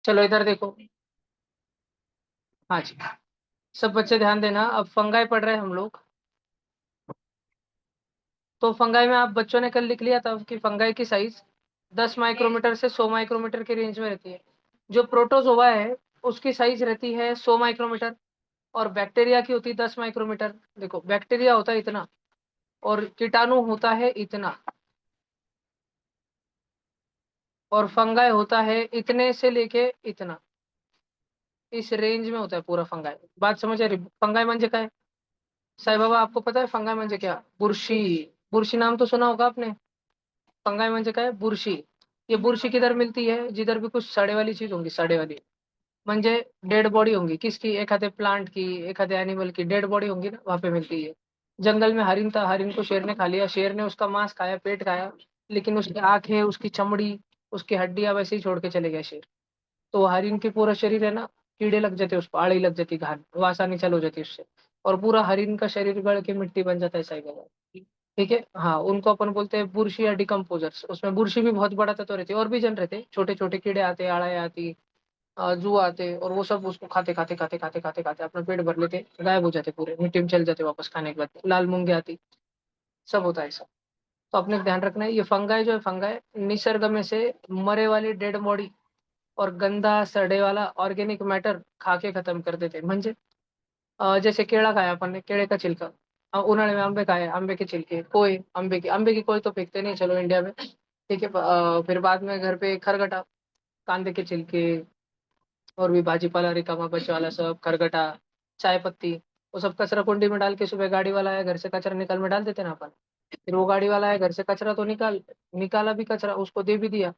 चलो इधर देखो। हाँ जी। सब बच्चे ध्यान देना, अब फंगाई पढ़ रहे हैं हम लोग। तो फंगाई में आप बच्चों ने कल लिख लिया था कि फंगाई की साइज 10 माइक्रोमीटर से 100 माइक्रोमीटर की रेंज में रहती है। जो प्रोटोजोआ है उसकी साइज रहती है 100 माइक्रोमीटर, और बैक्टीरिया की होती है 10 माइक्रोमीटर। देखो, बैक्टीरिया होता है इतना और कीटाणु होता है इतना, और फंगाई होता है इतने से लेके इतना। इस रेंज में होता है पूरा फंगाई। बात समझ आ रही? फंगाई म्हणजे काय? साईं बाबा, आपको पता है फंगाई म्हणजे क्या? बुरशी। बुरशी नाम तो सुना होगा आपने। फंगाई म्हणजे काय? बुरशी। ये बुरशी किधर मिलती है? जिधर भी कुछ सड़े वाली चीज होंगी, सड़े वाली म्हणजे डेड बॉडी होंगी किसकी, एक आधे प्लांट की, एक आधे एनिमल की डेड बॉडी होंगी ना, वहां पे मिलती है। जंगल में हरिन था, हरिन को शेर ने खा लिया, शेर ने उसका मांस खाया, पेट खाया, लेकिन उसकी आंखें, उसकी चमड़ी, उसकी हड्डियां वैसे ही छोड़ के चले गए शेर। तो हरिन के पूरा शरीर है ना, कीड़े लग जाते उसको, आड़ी लग जाती, घान वासानी चालू हो जाती उससे, और पूरा हरिन का शरीर गल के मिट्टी बन जाता है साइकिल। ठीक है, हाँ, उनको अपन बोलते हैं बुरशी या डिकम्पोजर्स। उसमें बुरशी भी बहुत बड़ा तत्व रहती है, और भी जन रहते, छोटे छोटे कीड़े आते, आड़ाएं आती, जू आते, और वो सब उसको खाते खाते खाते खाते खाते खाते अपना पेट भर लेते, गायब हो जाते, पूरे मिट्टी में चल जाते वापस खाने के बाद। लाल मूंगे आती, सब होता है सब। तो अपने को ध्यान रखना है, ये फंगाई जो है, फंगाई निसर्ग में से मरे वाली डेड बॉडी और गंदा सड़े वाला ऑर्गेनिक मैटर खा के खत्म कर देते हैं। म्हणजे जैसे केळा खाया अपन ने, केळे का छिलका। उन्हाळे में आंबे खाए, आंबे के छिलके, कोय आंबे की कोय तो फेंकते नहीं, चलो इंडिया में, ठीक है। फिर बाद में घर पे खरगटा, कांदे के छिलके, और भी भाजीपाला रिकामा बचे वाला सब, खरगटा, चाय पत्ती, वो सब कचरा कुंडी में डाल के, सुबह गाड़ी वाला आया घर से कचरा निकाल में डाल देते ना अपन। फिर वो गाड़ी वाला आया घर से कचरा तो निकाला भी कचरा, उसको दे भी दिया,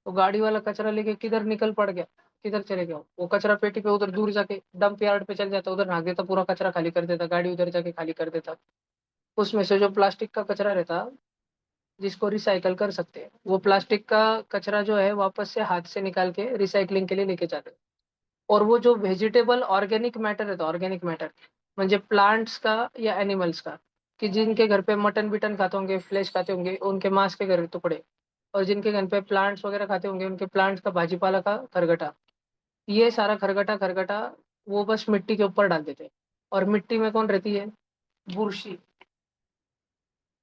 तो गाड़ी वाला कचरा लेके किधर निकल पड़ गया, किधर चले गया वो कचरा पेटी पे, उधर दूर जाके डंप यार्ड पे चल जाता, उधर नाक देता, पूरा कचरा खाली कर देता, गाड़ी उधर जाके खाली कर देता। उसमें से जो प्लास्टिक का कचरा रहता, जिसको रिसाइकल कर सकते हैं, वो प्लास्टिक का कचरा जो है वापस से हाथ से निकाल के रिसाइकलिंग के लिए लेके जाते हैं। और वो जो वेजिटेबल ऑर्गेनिक मैटर है, तो ऑर्गेनिक मैटर म्हणजे प्लांट्स का या एनिमल्स का, कि जिनके घर पे मटन बिटन खाते होंगे, फ्लेश खाते होंगे, उनके मांस के घर टुकड़े, और जिनके घर पे प्लांट्स वगैरह खाते होंगे, उनके प्लांट्स का भाजीपाला का खरगटा, ये सारा खरगटा खरगटा वो बस मिट्टी के ऊपर डाल देते हैं। और मिट्टी में कौन रहती है? बुरशी।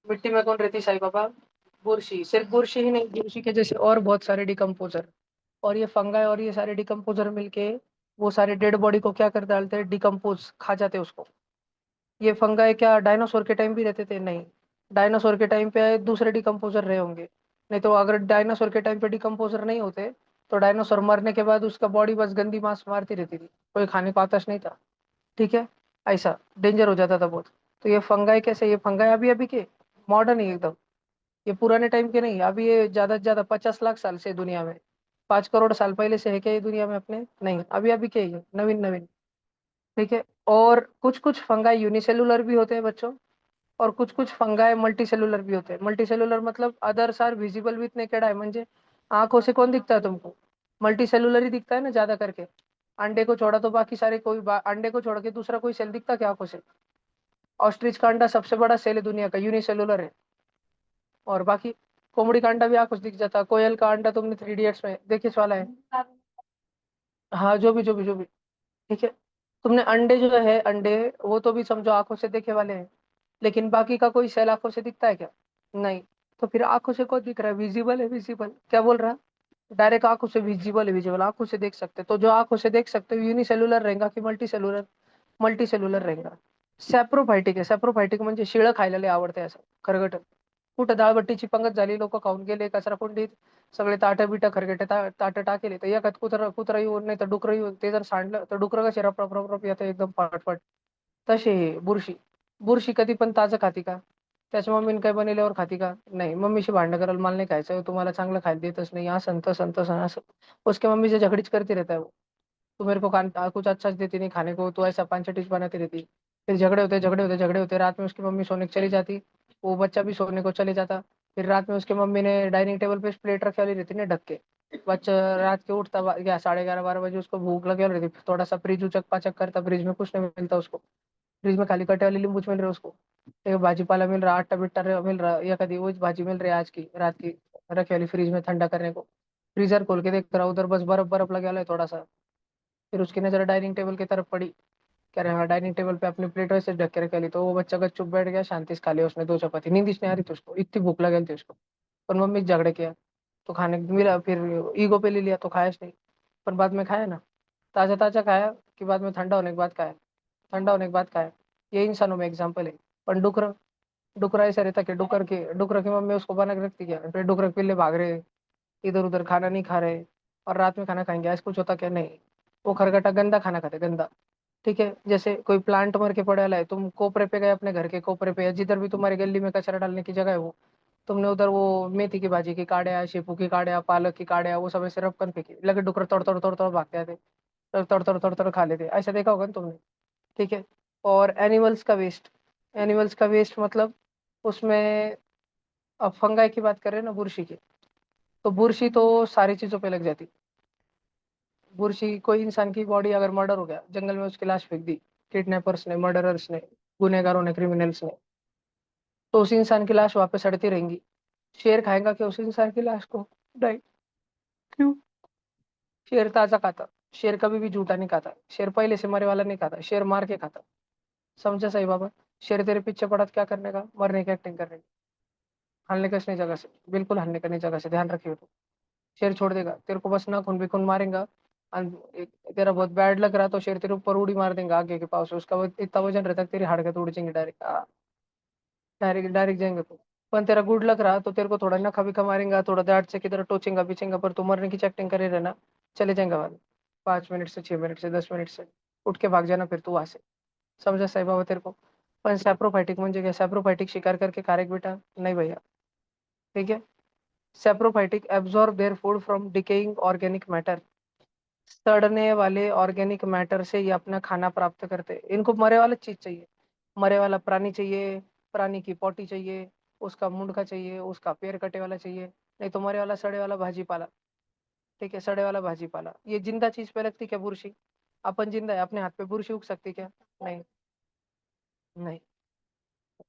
मिट्टी में कौन रहती है साईं बाबा? बुरशी। सिर्फ बुरशी ही नहीं, बुरशी के जैसे और बहुत सारे डिकम्पोजर, और ये फंगाई और ये सारे डिकम्पोजर मिलके वो सारे डेड बॉडी को क्या कर डालते हैं? डिकम्पोज खा जाते हैं उसको। ये फंगाई क्या डायनासोर के टाइम भी रहते थे? नहीं, डायनासोर के टाइम पे दूसरे डिकम्पोजर रहे होंगे। नहीं तो अगर डायनासोर के टाइम पे डिकम्पोजर नहीं होते, तो डायनासोर मरने के बाद उसका बॉडी बस गंदी मांस मारती रहती थी, कोई खाने को आताश नहीं था। ठीक है, ऐसा डेंजर हो जाता था बहुत। तो ये फंगाई कैसे? ये फंगाई अभी अभी के मॉडर्न है एकदम, ये पुराने टाइम के नहीं। अभी ये ज्यादा से ज्यादा 50 लाख साल से दुनिया में, 5 करोड़ साल पहले से है क्या ये दुनिया में अपने? नहीं, अभी अभी के ही है, नवीन नवीन। ठीक है। और कुछ कुछ फंगाई यूनिसेलुलर भी होते हैं बच्चों, और कुछ कुछ फंगाई मल्टी सेलुलर भी होते हैं। मल्टी सेलुलर मतलब others are visible with naked eye, म्हणजे आंखों से कौन दिखता है तुमको? मल्टी सेलुलर ही दिखता है ना ज्यादा करके। अंडे को छोड़ा तो बाकी सारे कोई अंडे को छोड़ के दूसरा कोई सेल दिखता क्या आंखों से? ऑस्ट्रिच का अंडा सबसे बड़ा सेल है दुनिया का, यूनिसेलुलर है। और बाकी कोमड़ी का अंडा भी आंखों से दिख जाता, कोयल का अंडा तुमने 3 इडियट्स में देखिए वाला है। हाँ, जो भी ठीक है। तुमने अंडे जो है, अंडे वो तो भी समझो आंखों से देखे वाले हैं, लेकिन बाकी का कोई सेल आंखों से दिखता है क्या? नहीं। तो फिर आंखों से कौन दिख रहा है? विजिबल है, विजिबल क्या बोल रहा? डायरेक्ट आंखों से विजिबल है, विजिबल आंखों से देख सकते, तो जो आंखों से देख सकते हो यूनिसेलुलर रहेगा कि मल्टी सेलुलर? मल्टी सेलुलर रहेगा। सॅप्रोफायटिक आहे, सॅप्रोफायटिक म्हणजे शिळं खायला लय आवडते असं, खरगट। कुठं डाळबट्टीची पंगत झाली, लोक खाऊन गेले कचरा कुंडीत, सगळे ताटं बिटं खरगटे ताटं टाकेले, तर एकात कुत्रा कुत्रा येऊन नाही तर डुकरं येऊन ते जर सांडलं, तर डुकरं कसे रप रप रप रप येतं एकदम फाटफाट, तसे हे बुरशी। बुरशी कधी पण ताजं खाती का? त्याच्या मम्मीने काय बनवल्यावर खाती का? नाही, मम्मीशी भांडण करायला, मला नाही खायचं, तुम्हाला चांगलं खायला देतच नाही, असं तसं तसं असं, उसके मम्मी से झगड़ीच करती रहता है वो। तू मेरे को कुछ अच्छा देती नहीं खाने को, तो ऐसा पांच डिश बनाती रहती। फिर झगड़े होते झगड़े होते झगड़े होते, रात में उसकी मम्मी सोने को चली जाती, वो बच्चा भी सोने को चले जाता। फिर रात में उसकी मम्मी ने डाइनिंग टेबल पे प्लेट रखी वाली रहती ना ढक के, बच्चा रात के उठता, या 11:30 12 बजे, उसको भूख लगे वाली रहती, थोड़ा सा फ्रिज उचक पाचक करता, फ्रिज में कुछ नहीं मिलता उसको, फ्रिज में खाली कटे वाली नींबू मिल रहे उसको, एक भाजीपाला मिल रहा, आटा बिट्टा मिल रहा, या कभी वो भाजी मिल रही है आज की रात की, रखी वाली फ्रिज में ठंडा करने को। फ्रीजर खोल के देख रहा, उधर बस बर्फ बर्फ लगे वाला है थोड़ा सा। फिर उसकी नजर डाइनिंग टेबल की तरफ पड़ी, कह रहे हाँ डाइनिंग टेबल पे अपनी प्लेट वैसे ढक के रख ली, तो वो बच्चा का चुप बैठ गया, शांति से खा लिया उसने 2 चपाती, नींद इसने आ रही थी उसको, इतनी भूख लगी थी उसको। पर मम्मी से झगड़े किया तो खाने मिला, फिर ईगो पे ले लिया तो खाया नहीं। पर बाद में खाया ना, ताजा ताजा खाया कि बाद में ठंडा होने के बाद खाया, ठंडा होने के बाद खाया। ये इंसानों में एग्जाम्पल है। पर डुकर, डुकरा ऐसा रहता कि डुकर की मम्मी उसको बना के रखती क्या, फिर डुकर पिल्ले भाग रहे, इधर उधर खाना नहीं खा रहे, और रात में खाना खाएंगे ऐसा कुछ होता क्या, नहीं। वो खरगटा गंदा खाना खाते, गंदा। ठीक है, जैसे कोई प्लांट मर के पड़ा है, तुम कोपरे पे गए अपने घर के कोपरे पे, या जिधर भी तुम्हारी गली में कचरा डालने की जगह है, वो तुमने उधर वो मेथी की भाजी की काढ़िया, शेपू की काढ़िया, पालक की काढ़िया, वो सब ऐसे रपकन फेंकी, लगे डुकर तोड़ तोड़ तोड़ तोड़ भागते आते, तोड़ तोड़ तोड़ तोड़ तोड़ खा लेते, ऐसा देखा होगा ना तुमने। ठीक है। और एनिमल्स का वेस्ट, एनिमल्स का वेस्ट मतलब उसमें, अब फंगाई की बात कर रहे हैं ना, बुरशी की, तो बुरशी तो सारी चीजों पे लग जाती। बुरशी, कोई इंसान की बॉडी अगर मर्डर हो गया, जंगल में उसकी लाश फेंक दी, किडनैपर्स ने, मर्डरर्स ने, गुनहगारों ने, क्रिमिनल्स ने, तो उस इंसान की लाश वापस सड़ती रहेंगी। शेर खाएगा क्या उस इंसान की लाश को? नहीं। क्यों? शेर ताजा खाता, शेर कभी भी झूठा नहीं खाता, शेर पहले से मरे वाला नहीं खाता, शेर मार के खाता। समझा सही बाबा? शेर तेरे पीछे पड़ा तो क्या करने का, मरने की एक्टिंग करने की। हल्ने का नहीं जगह से, बिल्कुल हल्ने का नहीं जगह से, ध्यान रखियो तो। शेर छोड़ देगा तेरे को, बस ना खून भी खून मारेगा। तेरा बहुत बैड लग रहा तो शेर तेरे ऊपर उड़ी मार देगा आगे के पास से, उसका इतना वजन रहता है तेरी हाड़ के उड़ जाएंगे डायरेक्ट, डायरेक्ट डायरेक्ट जाएंगे तो। पर तेरा गुड लग रहा तो तेरे को थोड़ा नखा भी मारेगा, थोड़ा दांत से किधर टोचेगा पीछेगा, पर तू मरने की चैटिंग करे रहना, चले जाएगा वाले। 5 मिनट से, 6 मिनट से, 10 मिनट से, उठ के भाग जाना फिर तू वहां से। समझा साई बाबा तेरे को? पण सॅप्रोफायटिक म्हणजे काय? सॅप्रोफायटिक शिकार करके खारेक बेटा? नहीं भैया। ठीक है। Saprophytic absorb their food from decaying organic matter. सड़ने वाले ऑर्गेनिक मैटर से ये अपना खाना प्राप्त करते हैं। इनको मरे वाला चीज चाहिए, मरे वाला प्राणी चाहिए, प्राणी की पोटी चाहिए, उसका मुंडका चाहिए, उसका पैर कटे वाला चाहिए, नहीं तो मरे वाला सड़े वाला भाजी पाला। ठीक है, सड़े वाला भाजी पाला। ये जिंदा चीज पे लगती क्या बुरशी? अपन जिंदा है, अपने हाथ पे बुरशी उग सकती क्या? नहीं। नहीं।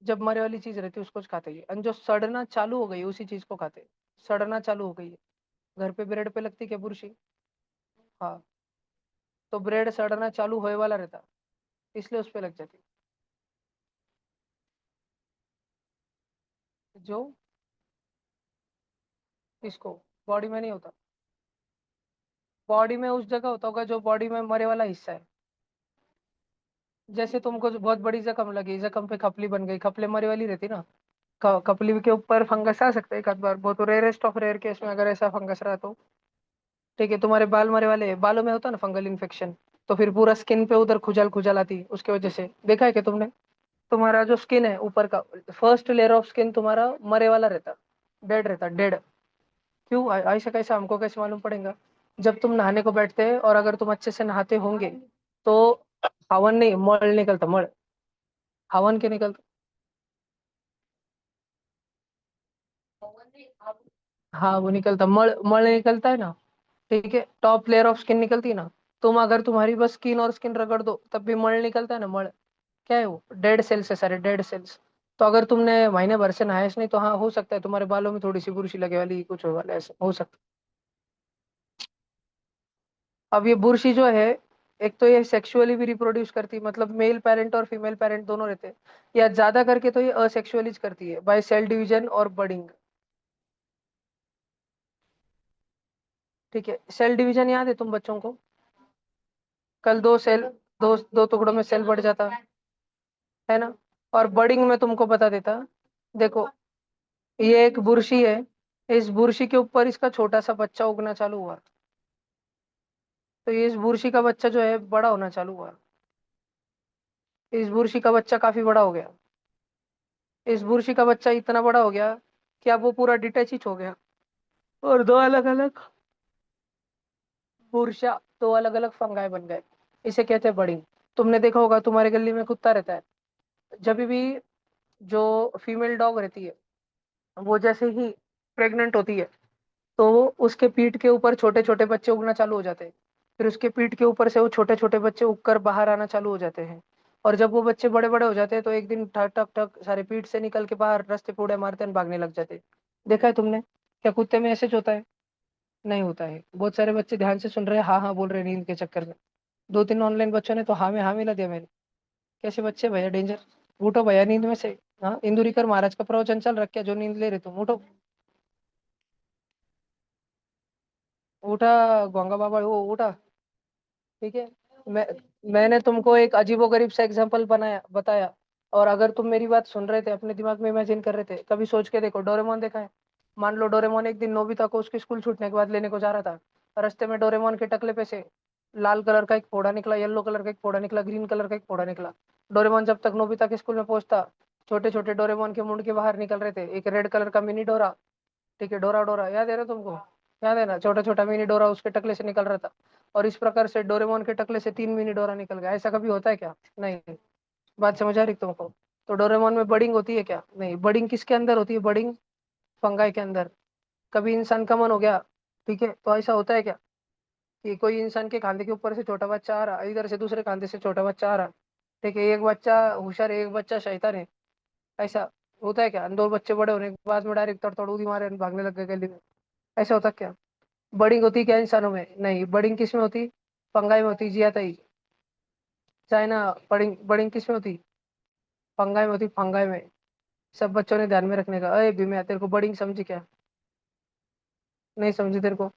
जब मरे वाली चीज रहती है उसको खाते ही, और जो सड़ना चालू हो गई उसी चीज को खाते हैं। सड़ना चालू हो गई है, घर पे ब्रेड पे लगती क्या बुरशी? हाँ। तो ब्रेड सड़ना चालू होए वाला रहता, इसलिए उस पे लग जाती। जो इसको बॉडी में नहीं होता, बॉडी में उस जगह होता होगा जो बॉडी में मरे वाला हिस्सा है। जैसे तुमको जो बहुत बड़ी जख्म लगी, जख्म पे खपली बन गई, खपले मरे वाली रहती ना, खपली के ऊपर फंगस आ सकता है एक आध बार, बहुत रेयरेस्ट ऑफ रेयर केस में अगर ऐसा फंगस रहा तो। ठीक है, तुम्हारे बाल मरे वाले हैं, बालों में होता ना फंगल इन्फेक्शन, तो फिर पूरा स्किन पे उधर खुजल खुजल आती उसके वजह से, देखा है क्या तुमने? तुम्हारा जो स्किन है ऊपर का, फर्स्ट लेयर ऑफ स्किन तुम्हारा मरे वाला रहता, डेड रहता, डेड। क्यों? ऐसा कैसा, हमको कैसे मालूम पड़ेगा? जब तुम नहाने को बैठते हैं और अगर तुम अच्छे से नहाते होंगे तो हवन नहीं, मल निकलता, मल। हवन के निकलता। हाँ वो निकलता, मल मल निकलता है ना। ठीक है, टॉप लेयर ऑफ स्किन निकलती है ना। तुम अगर तुम्हारी बस स्किन और स्किन रगड़ दो तब भी मल निकलता है ना, मल। क्या है वो? डेड सेल्स है सारे, डेड सेल्स। तो अगर तुमने महीने भर से नहाया नहीं तो हाँ हो सकता है तुम्हारे बालों में थोड़ी सी बुरशी लगे वाली कुछ हो वाला, ऐसा हो सकता है। अब ये बुरशी जो है, एक तो ये सेक्सुअली भी रिप्रोड्यूस करती है, मतलब मेल पेरेंट और फीमेल पेरेंट दोनों रहते हैं, या ज्यादा करके तो ये असेक्सुअली करती है बाय सेल डिवीजन और बडिंग। ठीक है, सेल डिवीजन याद है तुम बच्चों को? कल दो सेल, दो दो टुकड़ों में सेल बढ़ जाता है ना। और बडिंग में तुमको बता देता, देखो ये एक बुरशी है, इस बुरशी के ऊपर इसका छोटा सा बच्चा उगना चालू हुआ, तो ये इस बुरशी का बच्चा जो है बड़ा होना चालू हुआ, इस बुरशी का बच्चा काफी बड़ा हो गया, इस बुरशी का बच्चा इतना बड़ा हो गया कि अब वो पूरा डिटैच हो गया, और दो अलग अलग बुरशा, दो अलग अलग फंगाई बन गए। इसे कहते हैं बडिंग। तुमने देखा होगा तुम्हारे गली में कुत्ता रहता है, जब भी जो फीमेल डॉग रहती है वो जैसे ही प्रेग्नेंट होती है तो उसके पीठ के ऊपर छोटे छोटे बच्चे उगना चालू हो जाते हैं, फिर उसके पीठ के ऊपर से वो छोटे छोटे बच्चे उगकर बाहर आना चालू हो जाते हैं, और जब वो बच्चे बड़े बड़े हो जाते हैं तो एक दिन ठक ठक ठक सारे पीठ से निकल के बाहर रास्ते पे उड़े मारते हैं, भागने लग जाते हैं। देखा है तुमने? क्या कुत्ते में ऐसे होता है? नहीं होता है। बहुत सारे बच्चे ध्यान से सुन रहे हैं, हाँ हाँ बोल रहे हैं नींद के चक्कर में। दो तीन ऑनलाइन बच्चों ने तो हाँ में हाँ मिला दिया मैंने। कैसे बच्चे भैया, डेंजर। उठो भैया नींद में से। हाँ, इंदुरीकर महाराज का प्रवचन चल रखा है, जो नींद ले रहे तुम उठो। उठा, गंगा बाबा वो उठा। ठीक है। मैं मैंने तुमको एक अजीबोगरीब सा एग्जांपल बनाया बताया। और अगर तुम मेरी बात सुन रहे थे, अपने दिमाग में इमेजिन कर रहे थे, कभी सोच के देखो, डोरेमोन देखा है? मान लो डोरेमोन एक दिन नोबिता को उसके स्कूल छूटने के बाद लेने को जा रहा था। रास्ते में डोरेमोन के टकले पे से लाल कलर का एक फोड़ा निकला, येलो कलर का एक फोड़ा निकला, ग्रीन कलर का एक फोड़ा निकला। डोरेमोन जब तक नोबिता के स्कूल में पहुंचता, छोटे छोटे डोरेमोन के मुंड के बाहर निकल रहे थे, एक रेड कलर का मिनी डोरा। ठीक है, डोरा डोरा याद है ना तुमको? याद है ना, छोटा छोटा मिनी डोरा उसके टकले से निकल रहा था। और इस प्रकार से डोरेमोन के टकले से तीन मिनी डोरा निकल गया। ऐसा कभी होता है क्या? नहीं। बात समझ आ रही तुमको? तो डोरेमोन में बडिंग होती है क्या? नहीं। बडिंग किसके अंदर होती है? बडिंग फंगाई के अंदर। कभी इंसान का मन हो गया, ठीक है, तो ऐसा होता है क्या कि कोई इंसान के खांधे के ऊपर से छोटा बच्चा आ रहा, इधर से दूसरे खांधे से छोटा बच्चा आ रहा, ठीक है, एक बच्चा होशियार है, एक बच्चा शैतान है, ऐसा होता है क्या? दो बच्चे बड़े होने के बाद में डायरेक्ट तड़ उड़ी मारे और भागने लग गए गली में, ऐसा होता क्या? बडिंग होती क्या इंसानों में? नहीं। बडिंग किस में होती? फंगाई में होती, जिया तई। चाइना। बडिंग बडिंग किस में होती? फंगाई में होती, फंगाई में। सब बच्चों ने ध्यान में रखने का। अरे भीम, तेरे को बडिंग समझी क्या? नहीं समझी तेरे को?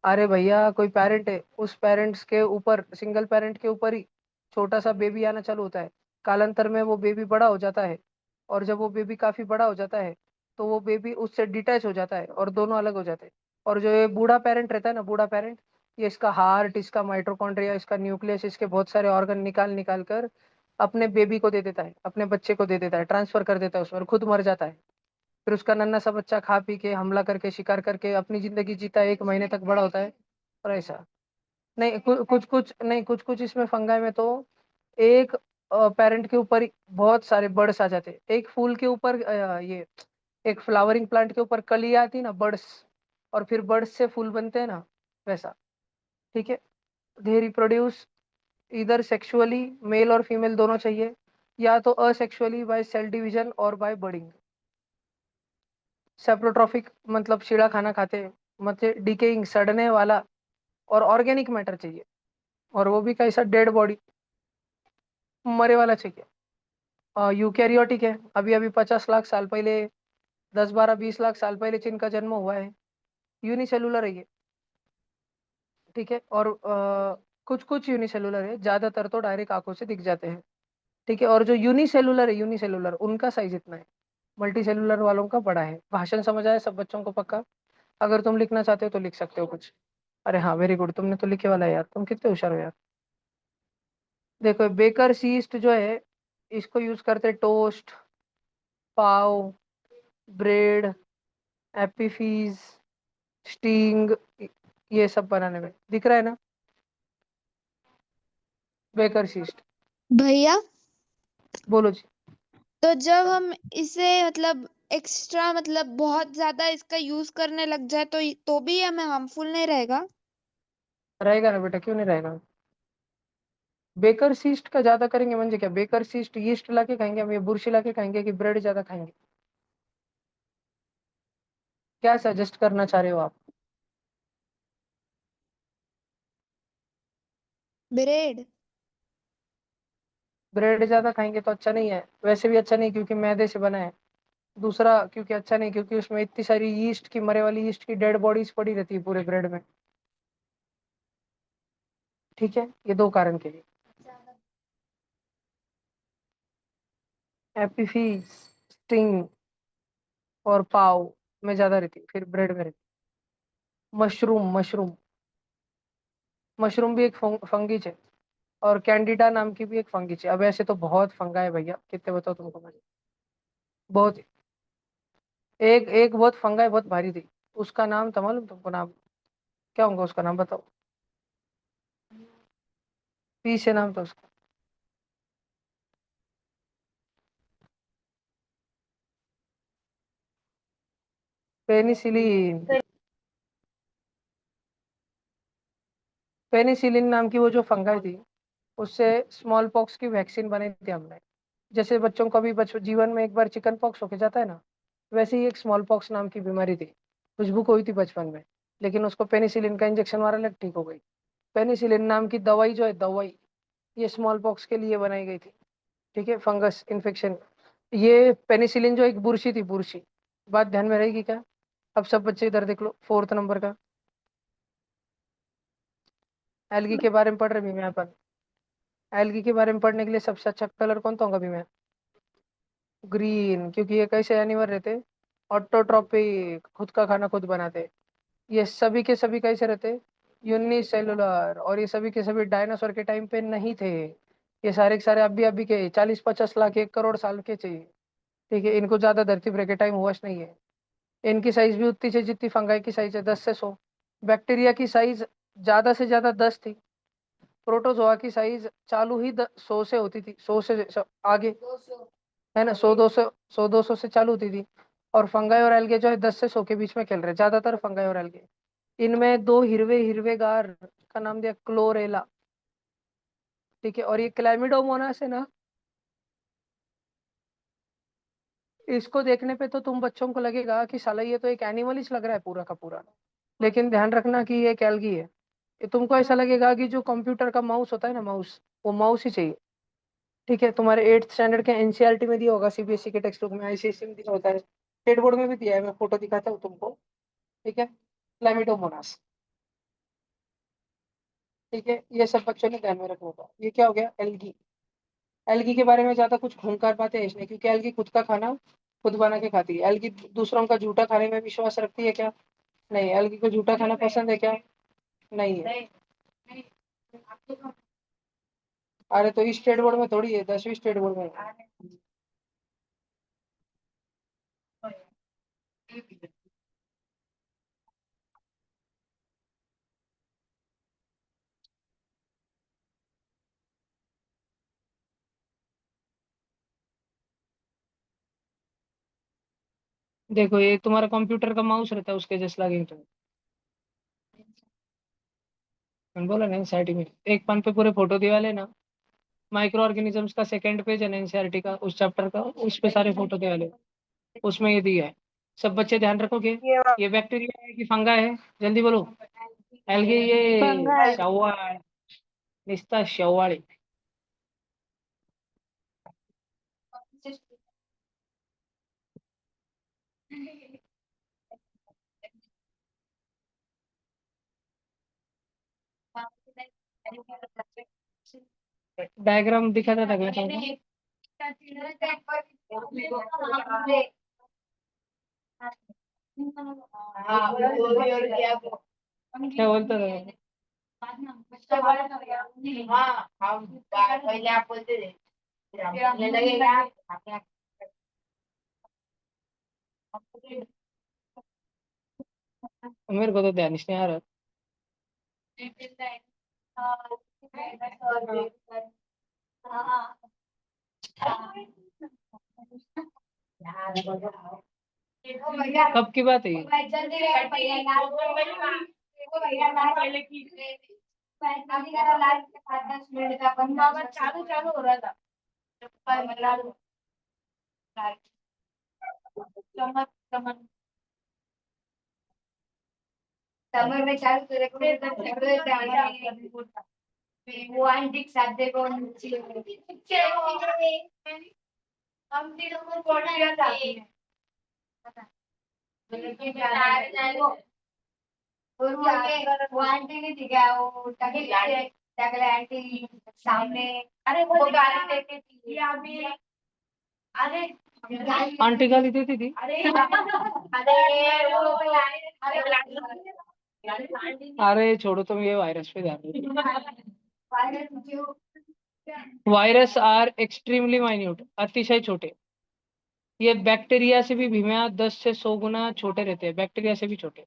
अरे भैया, कोई पेरेंट है, उस पेरेंट्स के ऊपर, सिंगल पेरेंट के ऊपर ही छोटा सा बेबी आना चालू होता है। कालांतर में वो बेबी बड़ा हो जाता है। और जब वो बेबी काफी बड़ा हो जाता है, तो वो बेबी उससे डिटैच हो जाता है और दोनों अलग हो जाते हैं। और जो ये बूढ़ा पेरेंट रहता है ना, बूढ़ा पेरेंट, ये इसका हार्ट, इसका माइटोकॉन्ड्रिया, इसका न्यूक्लियस, इसके बहुत सारे ऑर्गन निकाल निकाल कर अपने बेबी को दे देता है, अपने बच्चे को दे देता है, ट्रांसफर कर देता है उसमें, और खुद मर जाता है। फिर उसका नन्हा सा बच्चा खा पी के, हमला करके, शिकार करके अपनी जिंदगी जीता है, 1 महीने तक बड़ा होता है। और ऐसा नहीं, कुछ कुछ नहीं, कुछ कुछ इसमें फंगाई में तो एक पेरेंट के ऊपर ही बहुत सारे बर्ड्स आ जाते हैं। एक फूल के ऊपर ये एक फ्लावरिंग प्लांट के ऊपर कली आती है ना, बर्ड्स, और फिर बर्ड्स से फूल बनते हैं ना, वैसा। ठीक है। दे रिप्रोड्यूस इधर सेक्सुअली, मेल और फीमेल दोनों चाहिए, या तो असेक्सुअली बाय सेल डिवीजन और बाय बर्डिंग। सेप्रोट्रॉफिक मतलब शीड़ा खाना खाते हैं, मतलब डिकेइंग, सड़ने वाला, और ऑर्गेनिक मैटर चाहिए। और वो भी कैसा? डेड बॉडी, मरे वाला चाहिए। यूकैरियोटिक है, अभी अभी 50 लाख साल पहले, 10 12 20 लाख साल पहले जिनका जन्म हुआ है, यूनिसेलुलर है ये। ठीक है। और कुछ कुछ यूनिसेलुलर है, ज्यादातर तो डायरेक्ट आंखों से दिख जाते हैं। ठीक है। और जो यूनिसेलुलर है, यूनिसेलुलर, उनका साइज इतना है। मल्टी सेलुलर वालों का बड़ा है। भाषण समझ आया सब बच्चों को पक्का? अगर तुम लिखना चाहते हो तो लिख सकते हो कुछ। अरे हाँ, वेरी गुड, तुमने तो लिखे वाला है यार, तुम कितने होशियार हो यार। देखो, बेकर सीस्ट जो है, इसको यूज करते टोस्ट, पाव, ब्रेड, एप्पीफीज, स्टिंग, ये सब बनाने में। दिख रहा है ना? Baker cyst. भैया, बोलो जी। तो जब हम इसे मतलब एक्स्ट्रा मतलब बहुत ज्यादा इसका यूज करने लग जाए तो भी हमें हार्मफुल नहीं रहेगा? रहेगा ना बेटा, क्यों नहीं रहेगा? बेकर सीस्ट का ज्यादा करेंगे म्हणजे क्या? बेकर सीस्ट यीस्ट ला के खाएंगे हम, ये बुरशी ला के खाएंगे, कि ब्रेड ज्यादा खाएंगे? क्या सजेस्ट करना चाह रहे हो आप? ब्रेड। ब्रेड ज्यादा खाएंगे तो अच्छा नहीं है, वैसे भी अच्छा नहीं क्योंकि मैदे से बना है। दूसरा क्योंकि अच्छा नहीं, क्योंकि उसमें इतनी सारी यीस्ट की, मरे वाली यीस्ट की डेड बॉडीज पड़ी रहती है पूरे ब्रेड में। ठीक है, ये दो कारण के लिए। एपीफीज, स्टिंग और पाव में ज्यादा रहती है, फिर ब्रेड में रहती है। मशरूम, मशरूम, मशरूम भी एक फंगिच है। और कैंडिडा नाम की भी एक फंगिच है। अब ऐसे तो बहुत फंगा है भैया, कितने बताओ तुमको मैं? बहुत। एक एक बहुत फंगा है, बहुत भारी थी। उसका नाम था मालूम तुमको? नाम क्या होगा उसका? नाम बताओ। पी से नाम था उसका। पेनिसिलिन। पेनिसिलिन नाम की वो जो फंगाई थी, उससे स्मॉल पॉक्स की वैक्सीन बनाई थी हमने। जैसे बच्चों को भी जीवन में एक बार चिकन पॉक्स होके जाता है ना, वैसे ही एक स्मॉल पॉक्स नाम की बीमारी थी, खुशबू को हुई थी बचपन में। लेकिन उसको पेनिसिलिन का इंजेक्शन मारा लग ठीक हो गई। पेनिसिलिन नाम की दवाई जो है, दवाई ये स्मॉल पॉक्स के लिए बनाई गई थी। ठीक है, फंगस इन्फेक्शन। ये पेनिसिलिन जो एक बुरशी थी, बुरशी। बात ध्यान में रहेगी क्या? अब सब बच्चे इधर देख लो, 4th नंबर का एल्गी के बारे में पढ़ रहे भी मैं अपन। एल्गी के बारे में पढ़ने के लिए सबसे अच्छा कलर कौन सा होगा भी मैं? ग्रीन, क्योंकि ये कैसे एनिमल रहते? ऑटोट्रॉपिक, खुद का खाना खुद बनाते। ये सभी के सभी कैसे रहते? यूनिसेलुलर। और ये सभी के सभी डायनासोर के टाइम पे नहीं थे। ये सारे के सारे अभी अभी के 40-50 लाख 1 करोड़ साल के चाहिए। ठीक है, इनको ज्यादा धरती पर के टाइम हुआ नहीं है। इनकी साइज भी उतनी है जितनी फंगाई की साइज है, 10 से 100। बैक्टीरिया की साइज ज्यादा से ज्यादा 10 थी। प्रोटोजोआ की साइज चालू ही 100 से होती थी, 100 से आगे, है ना, 100 200 से चालू होती थी। और फंगाई और एल्गे जो है 10 से 100 के बीच में खेल रहे, ज्यादातर फंगाई और एल्गे। इनमें दो हिरवे हिरवे गार का नाम दिया क्लोरेला। ठीक है, और ये क्लैमिडोमोनास है ना, इसको देखने पे तो तुम बच्चों को लगेगा कि साला ये तो एक एनिमल ही लग रहा है पूरा का पूरा। लेकिन ध्यान रखना कि ये एक एल्गी है। ये तुमको ऐसा लगेगा कि जो कंप्यूटर का माउस होता है ना, माउस, वो माउस ही चाहिए। ठीक है, तुम्हारे 8th स्टैंडर्ड के एनसीईआरटी में दिया होगा, सीबीएसई के टेक्स्ट बुक में, आईसीएसई में दिया होता है, स्टेट बोर्ड में भी दिया है, मैं फोटो दिखाता हूँ तुमको। ठीक है, क्लैमिडोमोनास। ठीक है, ये सब बच्चों ने ध्यान में रखना होगा। ये क्या हो गया? एल्गी। एल्गी के बारे में ज्यादा कुछ खूंखार बातें हैं इसमें, क्योंकि एल्गी खुद का खाना खुद बना के खाती है। एल्गी दूसरों का जूठा खाने में विश्वास रखती है क्या? नहीं। एल्गी को जूठा खाना पसंद है क्या? नहीं है। अरे तो स्टेट बोर्ड में थोड़ी है, 10वीं स्टेट बोर्ड में है। देखो, ये तुम्हारा कंप्यूटर का माउस रहता है, उसके जैसे लगेंगे तुम। मैंने बोला ना, एनसीईआरटी में एक पान पे पूरे फोटो दिवा लेना। माइक्रो ऑर्गेनिजम्स का सेकंड पेज है एनसीईआरटी का, उस चैप्टर का, उस पे सारे फोटो दिवा ले। उसमें ये दिया है। सब बच्चे ध्यान रखोगे। ये बैक्टीरिया है कि फंगा है? जल्दी बोलो। एल्गी, ये फंगाई। शवाल, निस्ता शवाल। डायग्राम दिखाता था मैं तुमको। क्या बोलता था? मेरे को तो ध्यान नहीं आ रहा। कब की बात है ये? समर में चालू करे वो आंटी के साथ देखो हम तीनों को पढ़ाया था वो आंटी नहीं थी क्या, वो टकले आंटी सामने। अरे वो गाली देती थी अभी। अरे आंटी गाली देती थी? अरे अरे वो अरे छोड़ो तुम, ये वायरस पे ध्यान दो। जो वायरस आर एक्सट्रीमली माइन्यूट, अतिशय छोटे। ये बैक्टीरिया से भी भीमा 10 से 100 गुना छोटे रहते हैं, बैक्टीरिया से भी छोटे।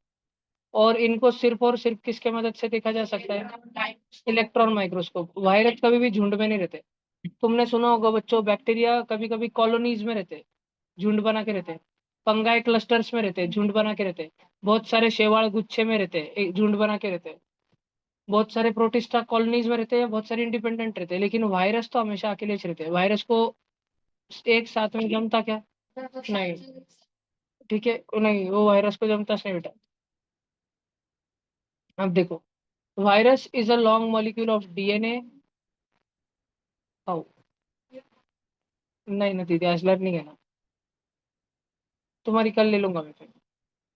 और इनको सिर्फ और सिर्फ किसके मदद से देखा जा सकता है? Electron microscope. वायरस कभी भी झुंड में नहीं रहते। तुमने सुना होगा बच्चों, बैक्टीरिया कभी कभी कॉलोनीज में रहते हैं, झुंड बना के रहते हैं। फंगाई क्लस्टर्स में रहते हैं, झुंड बना के रहते हैं। बहुत सारे शेवाल गुच्छे में रहते हैं, एक झुंड बना के रहते हैं। बहुत सारे प्रोटिस्टा कॉलोनीज में रहते हैं, बहुत सारे इंडिपेंडेंट रहते हैं। लेकिन वायरस तो हमेशा अकेले ही रहते हैं। वायरस को एक साथ में जमता क्या? नहीं। ठीक है, नहीं, वो वायरस को जमता नहीं बेटा। अब देखो, virus is a long molecule of DNA. How? नहीं ना दीदी, आज लर्निंग है ना, तुम्हारी कल ले लूंगा मैं फिर।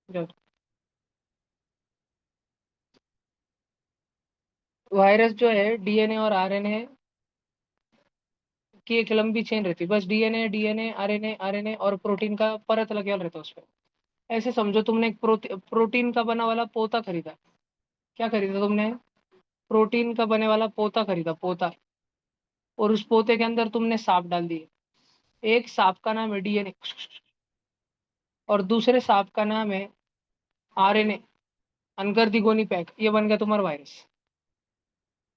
जाओ। वायरस जो है डीएनए और आरएनए की एक लंबी चेन रहती है, बस डीएनए डीएनए आरएनए आरएनए और प्रोटीन का परत लगे रहता है उस पर। ऐसे समझो, तुमने एक प्रोटीन का बना वाला पोता खरीदा। क्या खरीदा तुमने? प्रोटीन का बने वाला पोता खरीदा, पोता। और उस पोते के अंदर तुमने सांप डाल दिए। एक सांप का नाम है डीएनए, और दूसरे सांप का नाम है आरएनए, अनकर दिगोनी पैक। ये बन गया तुम्हारा वायरस।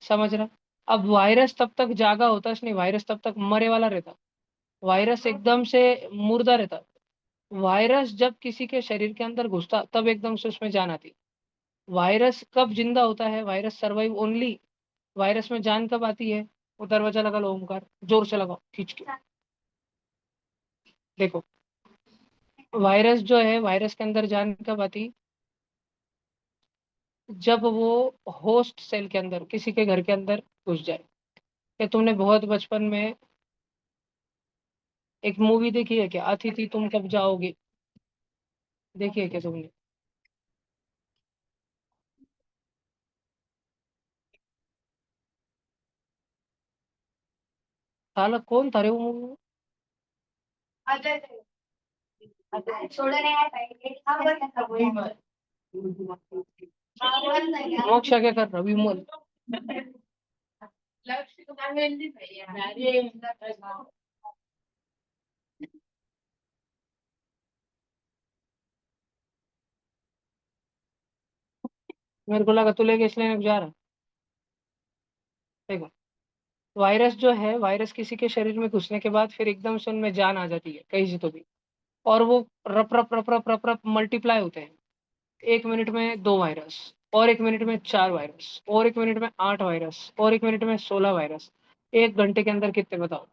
समझ रहा? अब वायरस तब तक जागा होता नहीं, वायरस तब तक मरे वाला रहता। वायरस एकदम से मुर्दा रहता। वायरस जब किसी के शरीर के अंदर घुसता तब एकदम से उसमें जान आती। वायरस कब जिंदा होता है? Virus survive only. वायरस में जान कब आती है? वो दरवाजा लगा लो, ओमकार जोर से लगाओ खींच के। देखो, वायरस जो है, वायरस के अंदर जान कब आती? जब वो होस्ट सेल के अंदर, किसी के घर के अंदर घुस जाए। क्या तुमने बहुत बचपन में एक मूवी देखी है क्या, अतिथि तुम कब जाओगे? देखी है क्या तुमने? साला कौन था रे वो movie में? मोक्ष क्या कर रहा विमल? मेरे को लगा तू लेके इसलिए जा रहा। देखो, वायरस जो है, वायरस किसी के शरीर में घुसने के बाद फिर एकदम से उनमें जान आ जाती है कहीं से तो भी। और वो रप रप रप रप रप रप मल्टीप्लाई होते हैं। 1 मिनट में 2 वायरस, और 1 मिनट में 4 वायरस, और 1 मिनट में 8 वायरस, और 1 मिनट में 16 वायरस। 1 घंटे के अंदर कितने बताओ?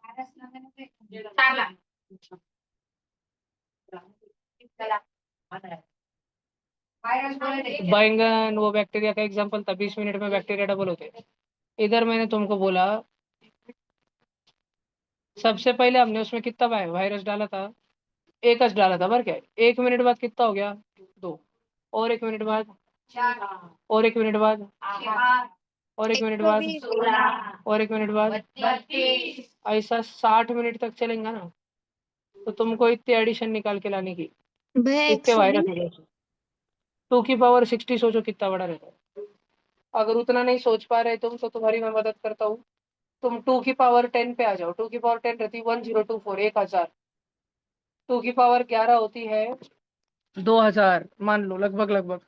बैंगन वो बैक्टीरिया का एग्जाम्पल था, 20 मिनट में बैक्टीरिया डबल होते हैं। इधर मैंने तुमको बोला, सबसे पहले हमने उसमें कितना वायरस डाला था? एक डाला था, पर क्या है? 1 मिनट बाद कितना हो गया? 2। और 1 मिनट बाद, और 1 मिनट बाद, और एक मिनट बाद, 120। और 1 मिनट बाद, ऐसा 60 मिनट तक चलेगा ना। तो तुमको इतने एडिशन निकाल के लाने की, भैया इतने वायरस 120। हो गए। 2 की पावर 60, सोचो कितना बड़ा रहता है। अगर उतना नहीं सोच पा रहे तुम, तो तुम्हारी मैं मदद करता हूँ। तुम 2 की पावर 10 पे आ जाओ। 2 की पावर 10 रहती 1024, 1,000। 2 की पावर 11 होती है 2,000, मान लो लगभग लगभग।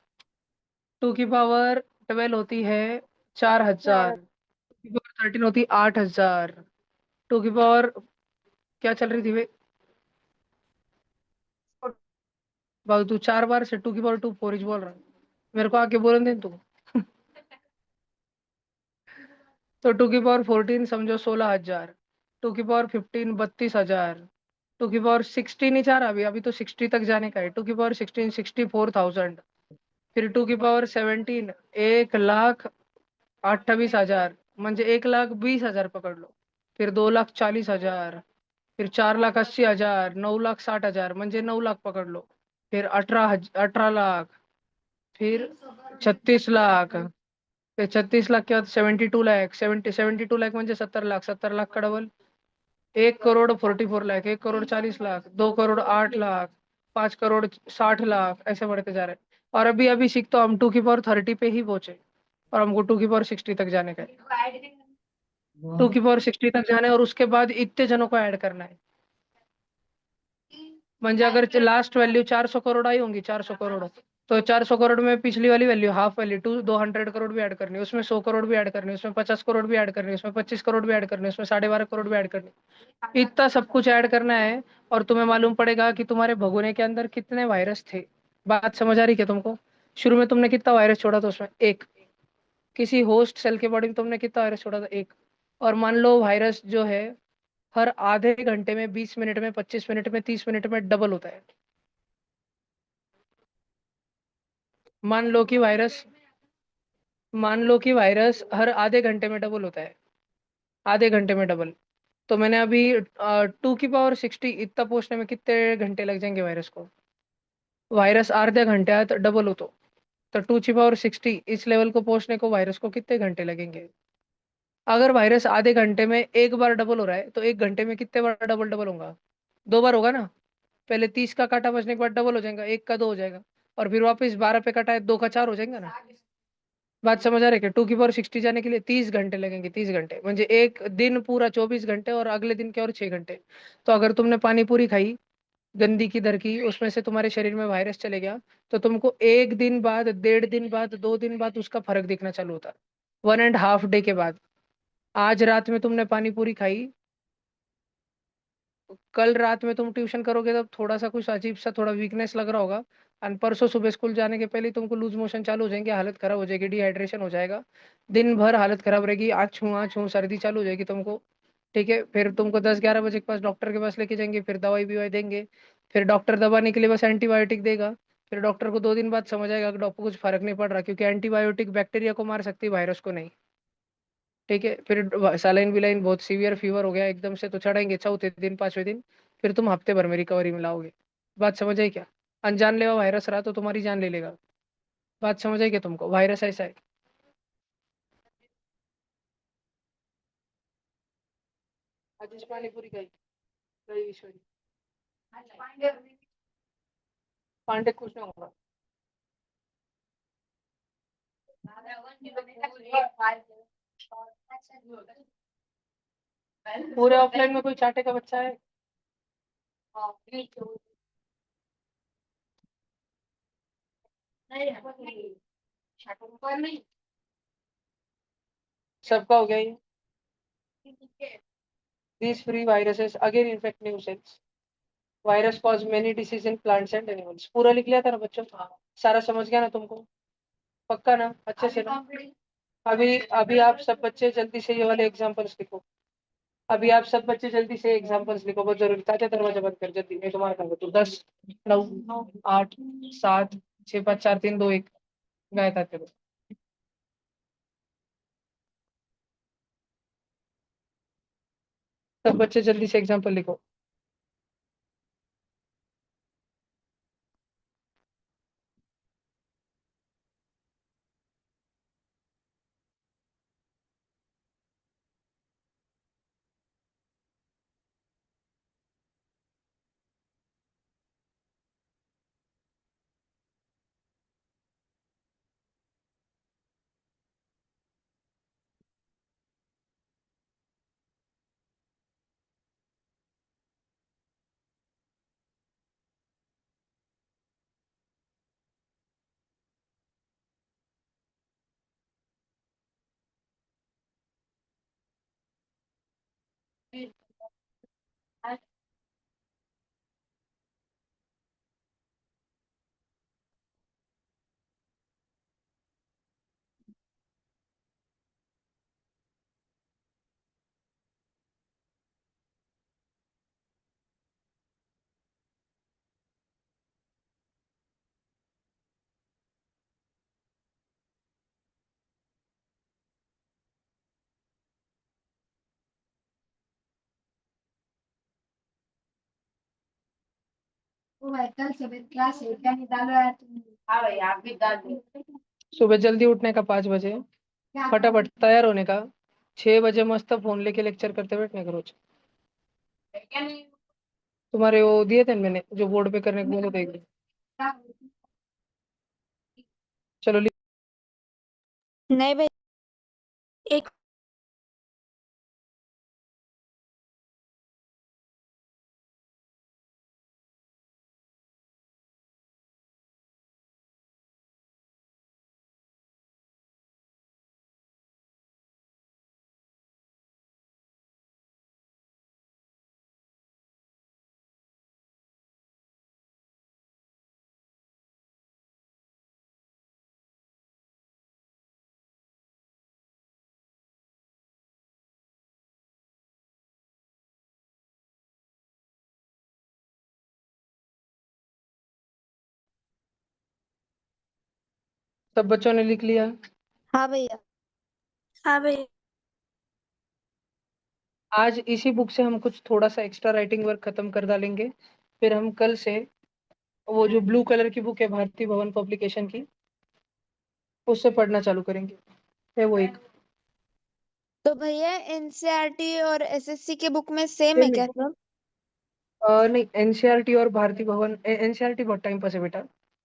2 की पावर 12 होती है 4,000। 2 की पावर 13 होती है 8,000। 2 की पावर क्या चल रही थी वे? बाबू तू 4 बार से 2 की पावर 2 4 बोल रहा है। मेरे को आके बोलने दे तू। तो 2 की पावर 14 समझो 16,000। 2 की पावर 15 32,000। 2 की पावर 16 नहीं चाह रहा अभी, अभी तो 60 तक जाने का है। 2 की पावर 16 64,000। फिर 2 की पावर 17 1,28,000, म्हणजे 1,20,000 पकड़ लो। फिर 2,40,000। फिर 4,80,000, 9,60,000, म्हणजे 9 लाख पकड़ लो। फिर 18 लाख। फिर 36 लाख। फिर 36 लाख के बाद 72 लाख, 72 लाख म्हणजे 70 लाख। 70 लाख का डबल 1,44 लाख। 1,40,40 लाख। 2,08 लाख। 5,60 लाख, ऐसे बढ़ते जा रहे हैं। और अभी अभी सीखता हूँ, हम 2 की पावर 30 पे ही पहुंचे। और हमको 2 की पावर 60 तक जाने का है। 2 की पावर 60 तक जाना है, और उसके बाद इतने जनों को ऐड करना है। म्हणजे अगर लास्ट वैल्यू 400 करोड़ आई होंगी, 400 करोड़, तो 400 करोड़ में पिछली वाली वैल्यू हाफ वैल्यू 200 करोड़ भी ऐड करनी है, उसमें 100 करोड़ भी ऐड करनी है, उसमें 50 करोड़ भी ऐड करनी है, उसमें 25 करोड़ भी ऐड करनी है, उसमें 12.5 करोड़ भी ऐड करनी है। इतना सब कुछ ऐड करना है। और तुम्हें मालूम पड़ेगा कि तुम्हारे भगोने के अंदर कितने वायरस थे। बात समझ आ रही क्या तुमको? शुरू में तुमने कितना वायरस छोड़ा था उसमें? एक। किसी होस्ट सेल के बॉडी में तुमने कितना वायरस छोड़ा था? एक। और मान लो वायरस जो है हर आधे घंटे में, 20 मिनट में, 25 मिनट में, 30 मिनट में डबल होता है। मान लो कि वायरस मान लो कि वायरस हर आधे घंटे में डबल होता है, आधे घंटे में डबल। तो मैंने अभी 2 की पावर 60 इतना पहुंचने में कितने घंटे लग जाएंगे वायरस को? वायरस आधे घंटे आया तो डबल हो तो 2 की पावर 60 इस लेवल को पहुंचने को वायरस को कितने घंटे लगेंगे? अगर वायरस आधे घंटे में एक बार डबल हो रहा है तो एक घंटे में कितने बार डबल डबल होगा? 2 बार होगा ना। पहले 30 का काटा बचने के बाद डबल हो जाएगा, एक का 2 हो जाएगा, और फिर वापस 12 पे काटा है 2 का 4 हो जाएगा ना। बात समझ आ रही है क्या? 2 की पावर 60 जाने के लिए 30 घंटे लगेंगे, 30 घंटे म्हणजे एक दिन पूरा 24 घंटे, और अगले दिन के और 6 घंटे। तो अगर तुमने पानी पूरी खाई गंदी की दर की, उसमें से तुम्हारे शरीर में वायरस चले गया, तो तुमको एक दिन बाद, 1.5 दिन बाद, 2 दिन बाद उसका फर्क दिखना चालू होता है, 1.5 डे के बाद। आज रात में तुमने पानी पूरी खाई, कल रात में तुम ट्यूशन करोगे तब थोड़ा सा कुछ अजीब सा थोड़ा वीकनेस लग रहा होगा, और परसों सुबह स्कूल जाने के पहले ही तुमको लूज मोशन चालू हो जाएंगे, हालत खराब हो जाएगी, डिहाइड्रेशन हो जाएगा, दिन भर हालत खराब रहेगी, आँच छू सर्दी चालू हो जाएगी तुमको। ठीक है, फिर तुमको 10-11 बजे के पास डॉक्टर के पास लेके जाएंगे, फिर दवाई बिवाई देंगे। फिर डॉक्टर दबाने के लिए बस एंटीबायोटिक देगा। फिर डॉक्टर को 2 दिन बाद समझ आएगा कि डॉक्टर को कुछ फर्क नहीं पड़ रहा, क्योंकि एंटीबायोटिक बैक्टीरिया को मार सकती है, वायरस को नहीं। ठीक है, फिर सलाइन विलाइन बहुत सीवियर फीवर हो गया एकदम से तो चढ़ाएंगे चौथे दिन, 5वें दिन। फिर तुम हफ्ते भर में रिकवरी में लाओगे। बात समझ आई क्या? अनजान लेवा वायरस रहा तो तुम्हारी जान ले लेगा। बात समझ आई क्या तुमको? वायरस ऐसा है। आतिश पानी पूरी गई, गई ईश्वरी। पांडे कुछ नहीं होगा। पूरे ऑफलाइन में कोई चाटे का बच्चा है? सबका हो गया ये। These free viruses again infect new cells. Virus cause many disease in plants and animals. पूरा लिख लिया था ना बच्चों? सारा समझ गया ना तुमको? पक्का ना? अच्छे से ना? अभी अभी आप सब बच्चे जल्दी से ये वाले एग्जांपल्स लिखो। अभी आप सब बच्चे जल्दी से एग्जांपल्स लिखो, बहुत जरूरी। ताते दरवाजा बंद कर जल्दी, मैं तुम्हारा काम करता हूँ। 10, 9, 8, 7, 6, 5, 4, 3, 2, 1 गाय ताते दो। सब बच्चे जल्दी से एग्जांपल लिखो। वो भाई कल सुबह क्लास है क्या निकालो यार तुम। हाँ भाई आप भी डाल दो। सुबह जल्दी उठने का 5 बजे, क्या फटाफट तैयार होने का 6 बजे, मस्त फोन लेके लेक्चर करते बैठने का रोज। क्या नहीं तुम्हारे वो दिए थे ना मैंने, जो बोर्ड पे करने को बोले थे एक दिन। क्या चलो नहीं भाई एक सब बच्चों ने लिख लिया? हाँ भैया। हाँ भैया। आज इसी बुक से हम कुछ थोड़ा सा एक्स्ट्रा राइटिंग वर्क खत्म कर डालेंगे, फिर हम कल से वो जो ब्लू कलर की बुक है भारती भवन पब्लिकेशन की, उससे पढ़ना चालू करेंगे। है वो एक। तो भैया एनसीईआरटी और एसएससी के बुक में सेम है सेम है। क्या सब? नहीं, एनसीईआरटी और भारती भवन, एनसीईआरटी बहुत टाइम पास है बेटा।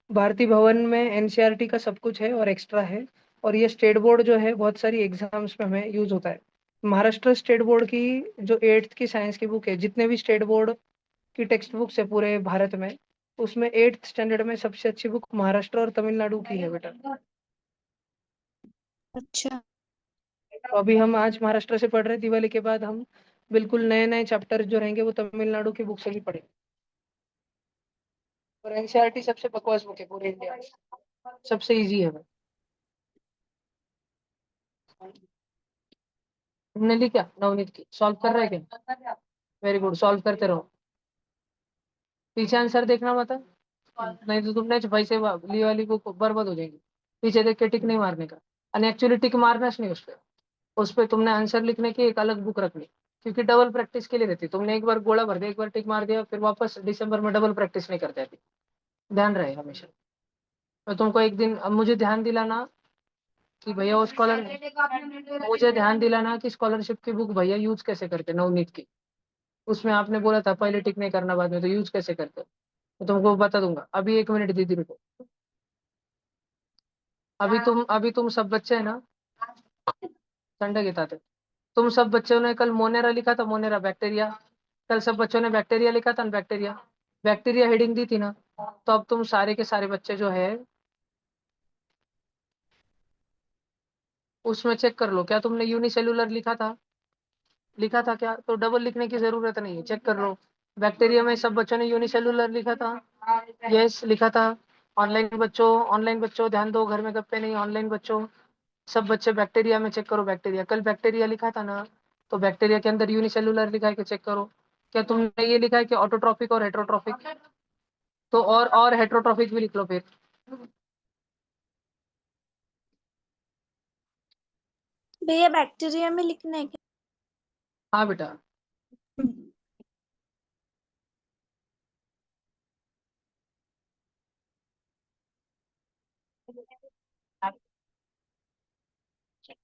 भारती भवन में एनसीईआरटी का सब कुछ है और एक्स्ट्रा है। और ये स्टेट बोर्ड जो है बहुत सारी एग्जाम्स में हमें यूज होता है। महाराष्ट्र स्टेट बोर्ड की जो एट्थ की साइंस की बुक है, जितने भी स्टेट बोर्ड की टेक्स्ट बुक्स है पूरे भारत में, उसमें एट्थ स्टैंडर्ड में सबसे अच्छी बुक महाराष्ट्र और तमिलनाडु की है बेटा। अच्छा। तो अभी हम आज महाराष्ट्र से पढ़ रहे हैं, दिवाली के बाद हम बिल्कुल नए नए चैप्टर जो रहेंगे वो तमिलनाडु की बुक से भी पढ़ेंगे। और एनसीईआरटी सबसे बकवास बुक है पूरे इंडिया में, सबसे इजी है भाई। तुमने ली क्या नवनीत की? सॉल्व कर रहा है क्या? वेरी गुड, सॉल्व करते रहो। पीछे आंसर देखना मत है। नहीं तो तुमने भाई से ली वाली बुक बर्बाद हो जाएगी। पीछे देख के टिक नहीं मारने का। और एक्चुअली टिक मारना नहीं उस पर। उस पे तुमने आंसर लिखने की एक अलग बुक रखनी, क्योंकि डबल प्रैक्टिस के लिए रहती। तुमने एक बार गोला भर दिया, एक बार टिक मार दिया, फिर वापस दिसंबर में डबल प्रैक्टिस नहीं करते अभी। ध्यान रहे हमेशा। मैं तुमको एक दिन, अब मुझे ध्यान दिलाना कि भैया वो स्कॉलर, मुझे ध्यान दिलाना कि स्कॉलरशिप की बुक भैया यूज कैसे करते नवनीत की। उसमें आपने बोला था पहले टिक नहीं करना बाद में, तो यूज कैसे करते? तो तुमको बता दूंगा। अभी 1 मिनट दीदी रुको। अभी तुम सब बच्चे है ना, ठंडा गिताते। तुम सब बच्चों ने कल मोनेरा लिखा था, मोनेरा बैक्टीरिया। कल सब बच्चों ने बैक्टीरिया लिखा था ना, बैक्टीरिया। बैक्टीरिया हेडिंग दी थी ना। तो अब तुम सारे के सारे बच्चे जो है उसमें चेक कर लो, क्या तुमने यूनिसेलुलर लिखा था? लिखा था क्या? तो डबल लिखने की जरूरत नहीं है, चेक कर लो। बैक्टीरिया में सब बच्चों ने यूनिसेलुलर लिखा था। यस लिखा था। ऑनलाइन बच्चों ध्यान दो, घर में गप्पे नहीं, ऑनलाइन बच्चों। सब बच्चे बैक्टीरिया में चेक करो, बैक्टीरिया कल बैक्टीरिया लिखा था ना। तो बैक्टीरिया के अंदर यूनिसेलुलर लिखा है कि चेक करो। क्या तुमने ये लिखा है कि ऑटोट्रॉफिक और हेट्रोट्रॉफिक? तो और हेट्रोट्रॉफिक भी लिख लो फिर। भैया बैक्टीरिया में लिखना है हाँ बेटा। क्या?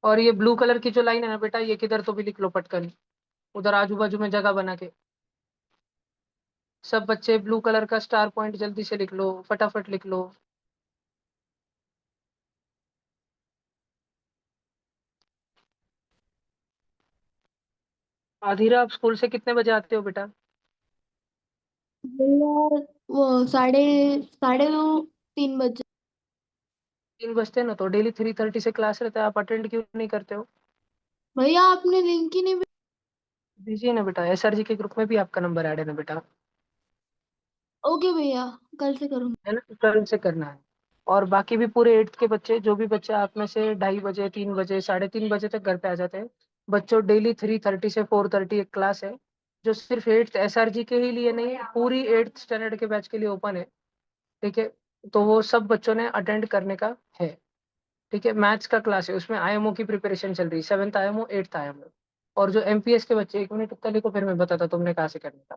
और ये ब्लू कलर की जो लाइन है ना बेटा, ये किधर तो भी लिख लो पटकन, उधर आजू बाजू में जगह बना के। सब बच्चे ब्लू कलर का स्टार पॉइंट जल्दी से लिख लो, फटाफट लिख लो। आधीरा, आप स्कूल से कितने बजे आते हो बेटा? भैया वो साढ़े साढ़े दो 3 बजे। 3 बजते हैं ना, तो डेली 3:30 से क्लास रहता है, आप अटेंड क्यों नहीं करते हो? भैया आपने लिंक ही नहीं बिजी है ना बेटा, एसआरजी के ग्रुप में भी आपका नंबर ऐड है ना बेटा। ओके भैया, कल से करूँगी। है ना, कल से करना है। और बाकी भी पूरे एट्थ के बच्चे, जो भी बच्चे आप में से 2:30 बजे, 3 बजे, 3:30 बजे तक घर पे आ जाते हैं, बच्चों डेली 3:30 से 4:30 एक क्लास है, जो सिर्फ एट्थ एसआरजी के ही लिए नहीं, पूरी एट्थ स्टैंडर्ड के बैच के लिए ओपन है। ठीक है। तो वो सब बच्चों ने अटेंड करने का है। ठीक है, मैथ्स का क्लास है, उसमें आईएमओ की प्रिपरेशन चल रही है, 7th आईएमओ, 8th आईएमओ। और जो एमपीएस के बच्चे, 1 मिनट उत्तर लिखो फिर मैं बताता तुमने कहाँ से करने का।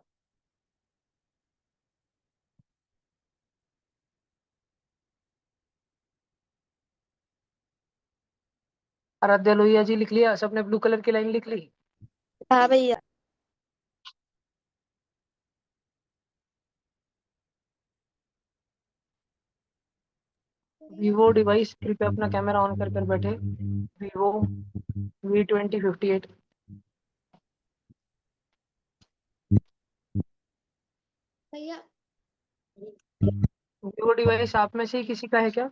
आराध्या लोहिया जी लिख लिया सबने? ब्लू कलर की लाइन लिख ली? हाँ भैया। वीवो डिवाइस कृपया अपना कैमरा ऑन कर बैठे। Vivo V2058। भैया वीवो डिवाइस आप में से ही किसी का है क्या?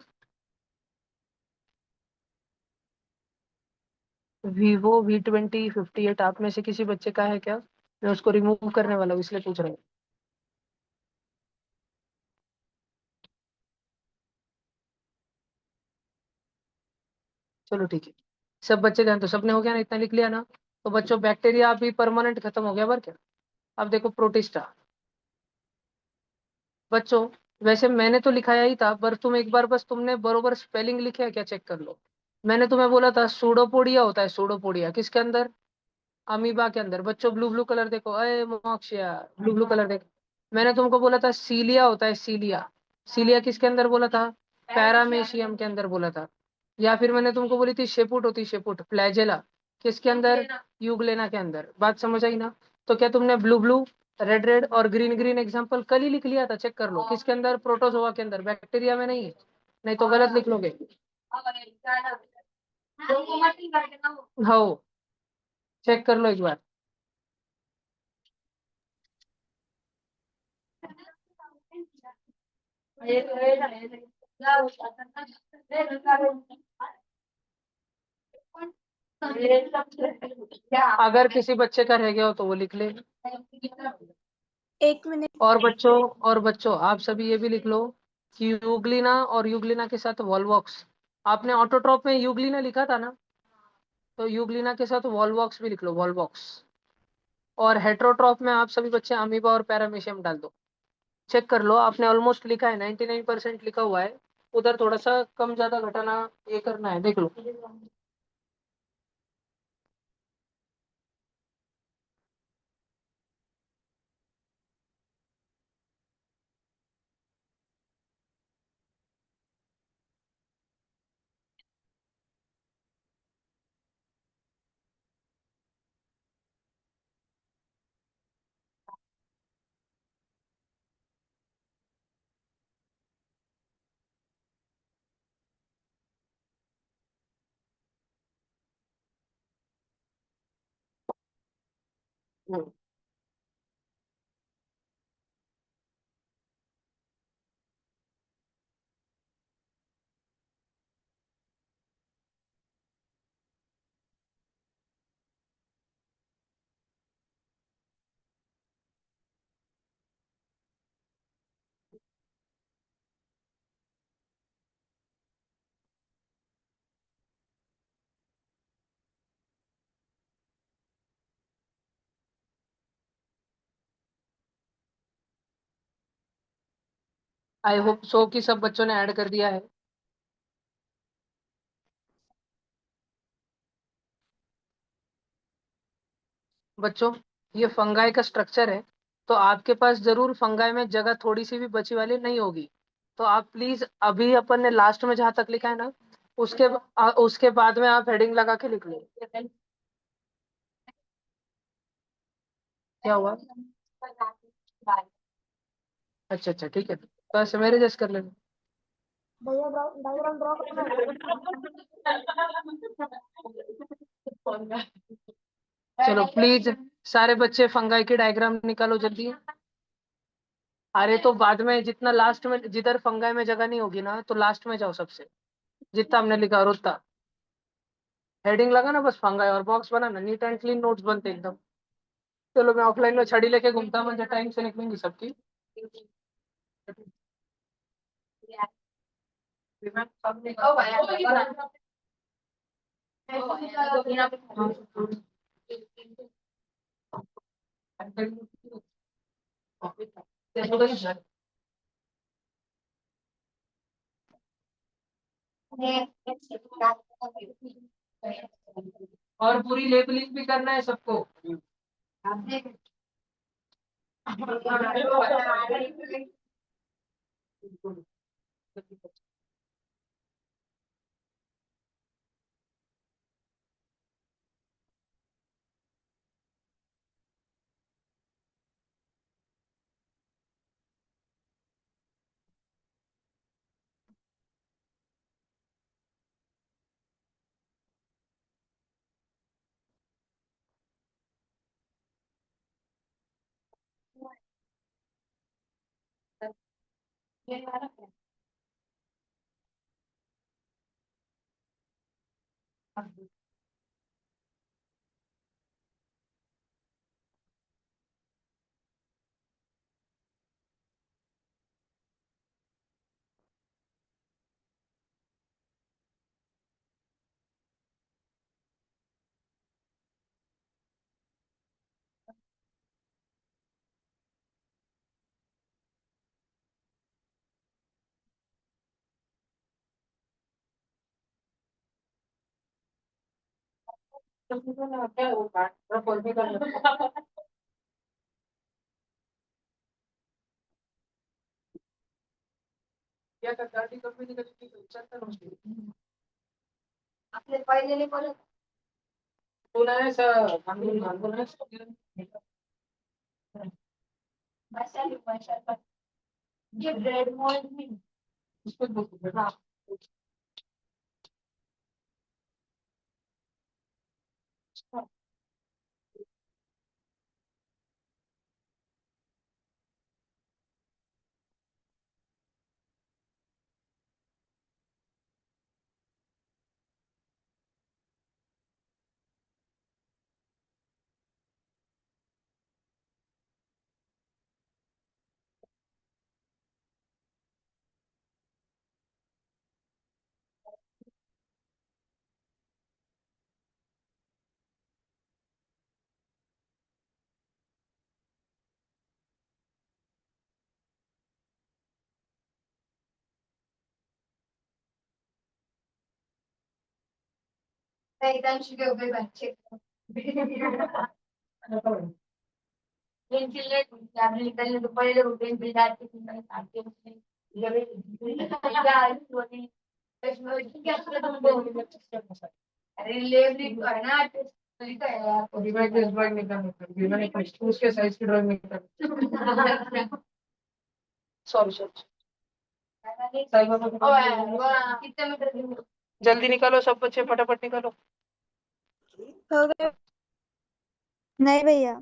Vivo V2058 आप में से किसी बच्चे का है क्या? मैं उसको रिमूव करने वाला हूँ, इसलिए पूछ रहा हूँ। चलो ठीक है। सब बच्चे ध्यान, तो सबने हो गया ना, इतना लिख लिया ना? तो बच्चों बैक्टीरिया अभी परमानेंट खत्म हो गया, बर क्या? अब देखो प्रोटिस्टा। बच्चों, वैसे मैंने तो लिखाया ही था, पर तुम एक बार बस तुमने बरोबर स्पेलिंग लिखे है क्या, चेक कर लो। मैंने तुम्हें बोला था सूडोपोडिया होता है, सूडोपोडिया किसके अंदर, अमीबा के अंदर। बच्चों ब्लू ब्लू कलर देखो, अरे मोक्षिया, ब्लू ब्लू कलर देखो। मैंने तुमको बोला था सीलिया होता है, सीलिया। सीलिया किसके अंदर बोला था, पैरामेशियम के अंदर बोला था। या फिर मैंने तुमको बोली थी शेपुट होती, शेपुट फ्लैजेला, किसके अंदर, यूग्लेना के अंदर। बात समझ आई ना। तो क्या तुमने ब्लू ब्लू, रेड रेड और ग्रीन ग्रीन एग्जाम्पल कल ही लिख लिया था, चेक कर लो किसके अंदर, प्रोटोजोआ के अंदर, बैक्टीरिया में नहीं है। नहीं तो गलत लिख लोगे। हाँ, चेक कर लो एक बार। अगर किसी बच्चे का रह गया हो तो वो लिख ले। 1 मिनट। और बच्चों आप सभी ये भी लिख लो कि यूग्लिना और यूग्लिना के साथ वॉल्वॉक्स। आपने ऑटोट्रॉप में यूग्लिना लिखा था ना, तो यूग्लिना के साथ वॉल्वॉक्स भी लिख लो, वॉल्वॉक्स। और हेट्रोट्रॉप में आप सभी बच्चे अमीबा और पैरामीशियम डाल दो। चेक कर लो, आपने ऑलमोस्ट लिखा है, 99% लिखा हुआ है। उधर थोड़ा सा कम ज्यादा घटाना ये करना है, देख लो। आई होप सो कि सब बच्चों ने ऐड कर दिया है। बच्चों, ये फंगाई का स्ट्रक्चर है, तो आपके पास जरूर फंगाई में जगह थोड़ी सी भी बची वाली नहीं होगी। तो आप प्लीज, अभी अपन ने लास्ट में जहां तक लिखा है ना, उसके बाद में आप हेडिंग लगा के लिख लो। क्या हुआ, अच्छा अच्छा ठीक है, तो ऐसे मेरे जैसे कर लेना। भैया डायग्राम ड्रॉ करना है। चलो प्लीज, सारे बच्चे फंगाई की डायग्राम निकालो जल्दी। अरे तो बाद में जितना लास्ट में, जिधर फंगाई में जगह नहीं होगी ना, तो लास्ट में जाओ सबसे, जितना हमने लिखा और उतना हेडिंग लगा ना, बस फंगाई और box banana, neat and clean notes बनते एकदम। चलो मैं ऑफलाइन में छड़ी लेके घूमता हूँ, मुझे टाइम से निकलेंगी सबकी। और पूरी लेबलिंग भी करना है सबको। क्या है वो काट क्या गाडी कंपनी आपले पहिले परत तुला आहे भांडून मसाले मसाला ये ब्रेड मोल्ड में उसको हाँ एकदम शुगर हो गई बच्चे पेंसिल आपने निकलने तो पहले वो पेंसिल डालती थी मैं आते उसमें अरे लेवली है ना लिखा है आपको डिवाइड दिस ड्राइंग निकालना डिवाइड उसके साइज की ड्राइंग निकालना सॉरी सॉरी साईं बाबा कितने मीटर जल्दी निकालो सब बच्चे फटाफट निकालो हो गया? नहीं भैया।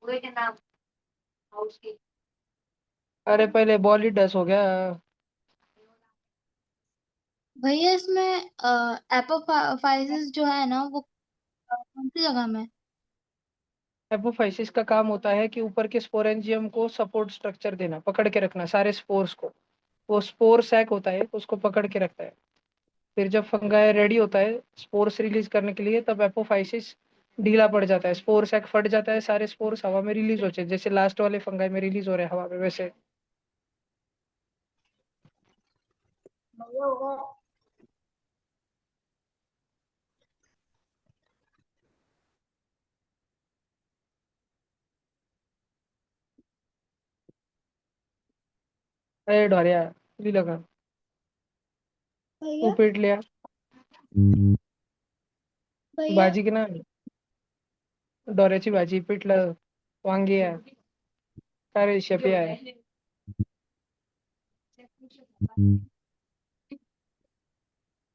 पूरे के नाम हाउस की अरे पहले बॉलीडस हो गया भैया इसमें एपोफाइसिस जो है ना वो कौन सी जगह में? एपोफाइसिस का काम होता है कि ऊपर के स्पोरेंजियम को सपोर्ट स्ट्रक्चर देना पकड़ के रखना सारे स्पोर्स को वो स्पोर सैक होता है उसको पकड़ के रखता है फिर जब फंगाई रेडी होता है स्पोर्स रिलीज करने के लिए तब एपोफाइसिस ढीला पड़ जाता है स्पोर सैक फट जाता है सारे स्पोर्स हवा में रिलीज होते हैं जैसे लास्ट वाले फंगाई में रिलीज हो रहे हैं हवा में वैसे भैया होगा। अरे डोरिया भी लगा तू भैया पीट लिया भैया भाजी की ना डोऱ्याची भाजी पिठलं वांगी आहे अरे शेपी आहे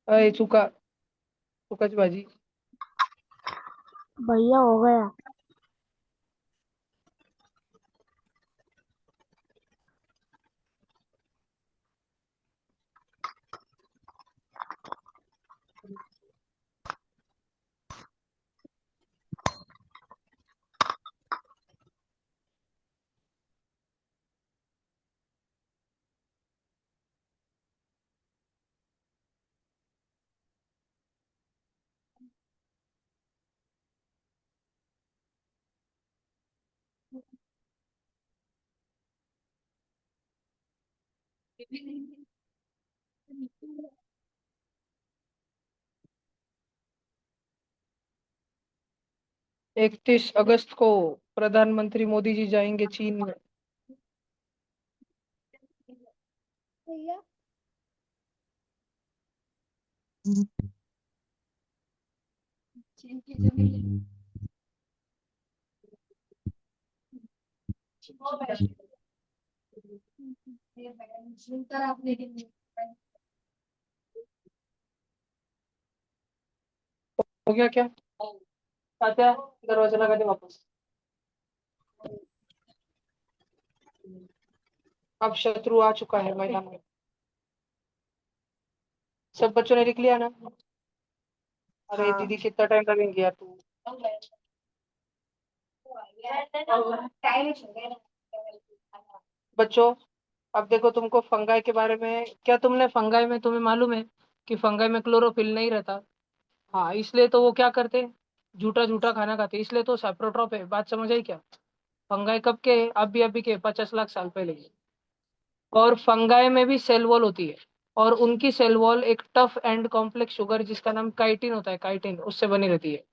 अय चुकाची भाजी भैया हो गया। इकतीस अगस्त को प्रधानमंत्री मोदी जी जाएंगे चीन में भैया चीन की जमीन सुनकर आपने हो गया क्या तात्या दरवाजा लगा दे वापस अब शत्रु आ चुका है मैदान में सब बच्चों ने लिख लिया ना अरे हाँ दीदी कितना टाइम लगेंगे यार तू बच्चों अब देखो तुमको फंगाई के बारे में क्या, तुमने फंगाई में तुम्हें मालूम है कि फंगाई में क्लोरोफिल नहीं रहता। हाँ, इसलिए तो वो क्या करते, झूठा झूठा खाना खाते, इसलिए तो सैप्रोट्रॉप है। बात समझ आई क्या? फंगाई कब के हैं? अभी के 50 लाख साल पहले के। और फंगाई में भी सेल वॉल होती है, और उनकी सेल वॉल एक टफ एंड कॉम्प्लेक्स शुगर जिसका नाम काइटिन होता है, काइटिन, उससे बनी रहती है।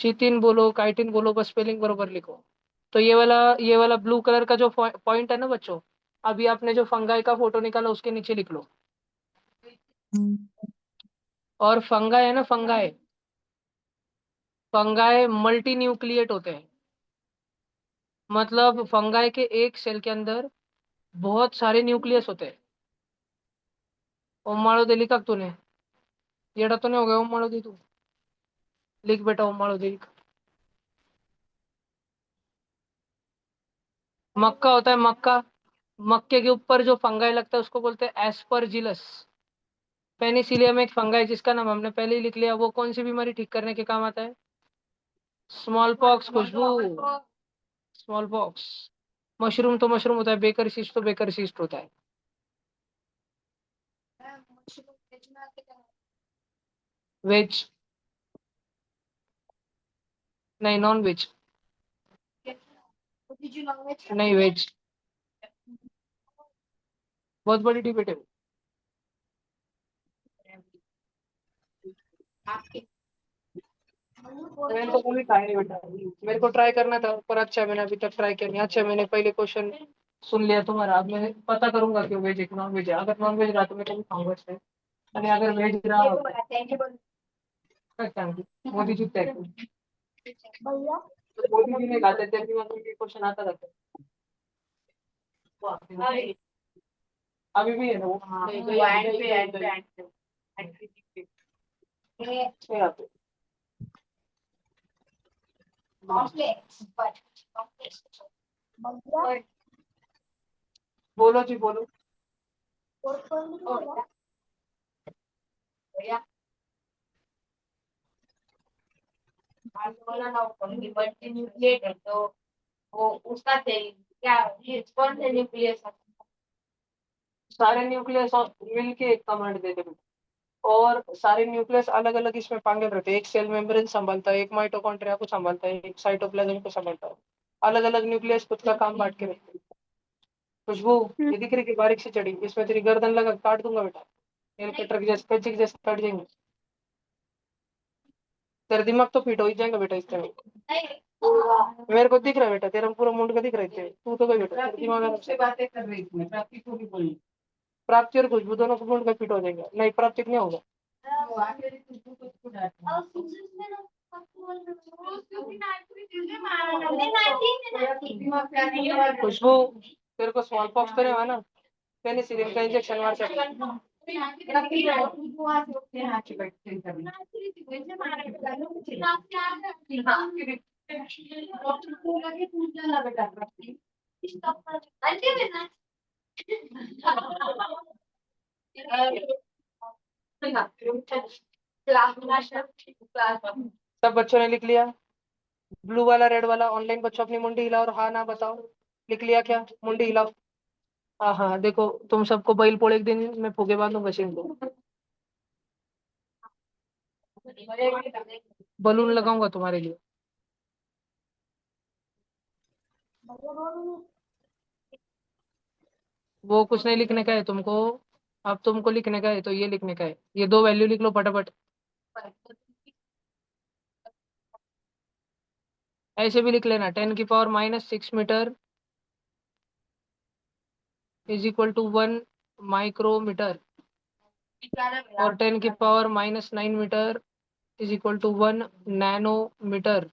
चितिन बोलो, काइटिन बोलो, बस स्पेलिंग बरोबर लिखो। तो ये वाला ब्लू कलर का जो पॉइंट है ना बच्चों, अभी आपने जो फंगाई का फोटो निकाला उसके नीचे लिख लो। और फंगाई है ना, फंगाई, फंगाई मल्टी न्यूक्लिएट होते हैं। मतलब फंगाई के एक सेल के अंदर बहुत सारे न्यूक्लियस होते हैं। ओमाड़ो दे लिखा तूने? येड़ा तो नहीं हो गया ओमाड़ो दी तू? लिख बेटा ओमाड़ो दे लिख। मक्का होता है, मक्का। मक्के के ऊपर जो फंगाई लगता है उसको बोलते हैं एस्परजिलस। पेनिसिलियम एक फंगाई जिसका नाम हमने पहले ही लिख लिया, वो कौन सी बीमारी ठीक करने के काम आता है? स्मॉल पॉक्स, खुशबू, स्मॉल पॉक्स। मशरूम तो मशरूम होता है, बेकर सीस्ट तो बेकर सीस्ट होता है। वेज, नहीं नॉन वेज, नहीं वेज। बहुत बड़ी डिबेट है। मैंने तो कभी ट्राई नहीं बेटा, मेरे को ट्राई करना था पर अच्छा मैंने अभी तक ट्राई किया नहीं। अच्छा मैंने पहले क्वेश्चन सुन लिया तुम्हारा, अब मैं पता करूंगा कि वेज है कि नॉन वेज है। अगर नॉन वेज रहा तो मैं कभी खाऊंगा इसमें, અને अगर वेज रहा मोदी जी तय मोदी जी ने खाते थे क्वेश्चन आता रहता है। अभी भी है ना वो? हाँ, बोलो जी बोलो। न्यूक्लिएट है तो वो उसका सेल क्या, ये कौन से न्यूक्लियस है? सारे न्यूक्लियस मिलके एक कमांड देते हैं। और सारे न्यूक्लियस अलग अलग इसमें पांगे रहते हैं। एक सेल मेम्ब्रेन संभालता है, एक माइटोकॉन्ड्रिया को संभालता है, एक साइटोप्लाज्म को संभालता है। अलग अलग न्यूक्लियस खुद का काम बांट के रखते हैं। खुशबू, ये दिख रही कि बारीक से चढ़ी, इसमें तेरी गर्दन लगा काट दूंगा बेटा, नेल कटर की जैसे कैंची के जैसे कट जाएंगे। तेरा दिमाग तो फिट हो ही जाएगा बेटा इस तरह। मेरे को दिख रहा है बेटा, तेरा पूरा मुंड का दिख रहा है। तू तो कोई बेटा तेरा दिमाग आराम से बातें कर रही थी, प्राप्ति को भी बोली। प्राप्ति और खुशबू दोनों को मुंड का फिट हो जाएगा, नहीं प्राप्ति नहीं होगा। खुशबू, तेरे को स्मॉल पॉक्स तो नहीं हुआ ना? पेनिसिलिन का इंजेक्शन मार कर सब बच्चों ने लिख लिया? ब्लू वाला रेड वाला ऑनलाइन बच्चों अपनी मुंडी हिलाओ और हाँ ना बताओ। लिख लिया क्या? मुंडी हिलाओ। हाँ हाँ, देखो तुम सबको बैल पोड़ एक दिन में फूके बांधूंगा मशीन को। बलून लगाऊंगा तुम्हारे लिए। वो कुछ नहीं लिखने का है तुमको। अब तुमको लिखने का है तो ये लिखने का है, ये दो वैल्यू लिख लो फटाफट। ऐसे भी लिख लेना, 10⁻⁻�6 metre is equal to 1 micrometre, और 10⁻⁻⁹मीटर इज इक्वल टू 1 नैनोमीटर।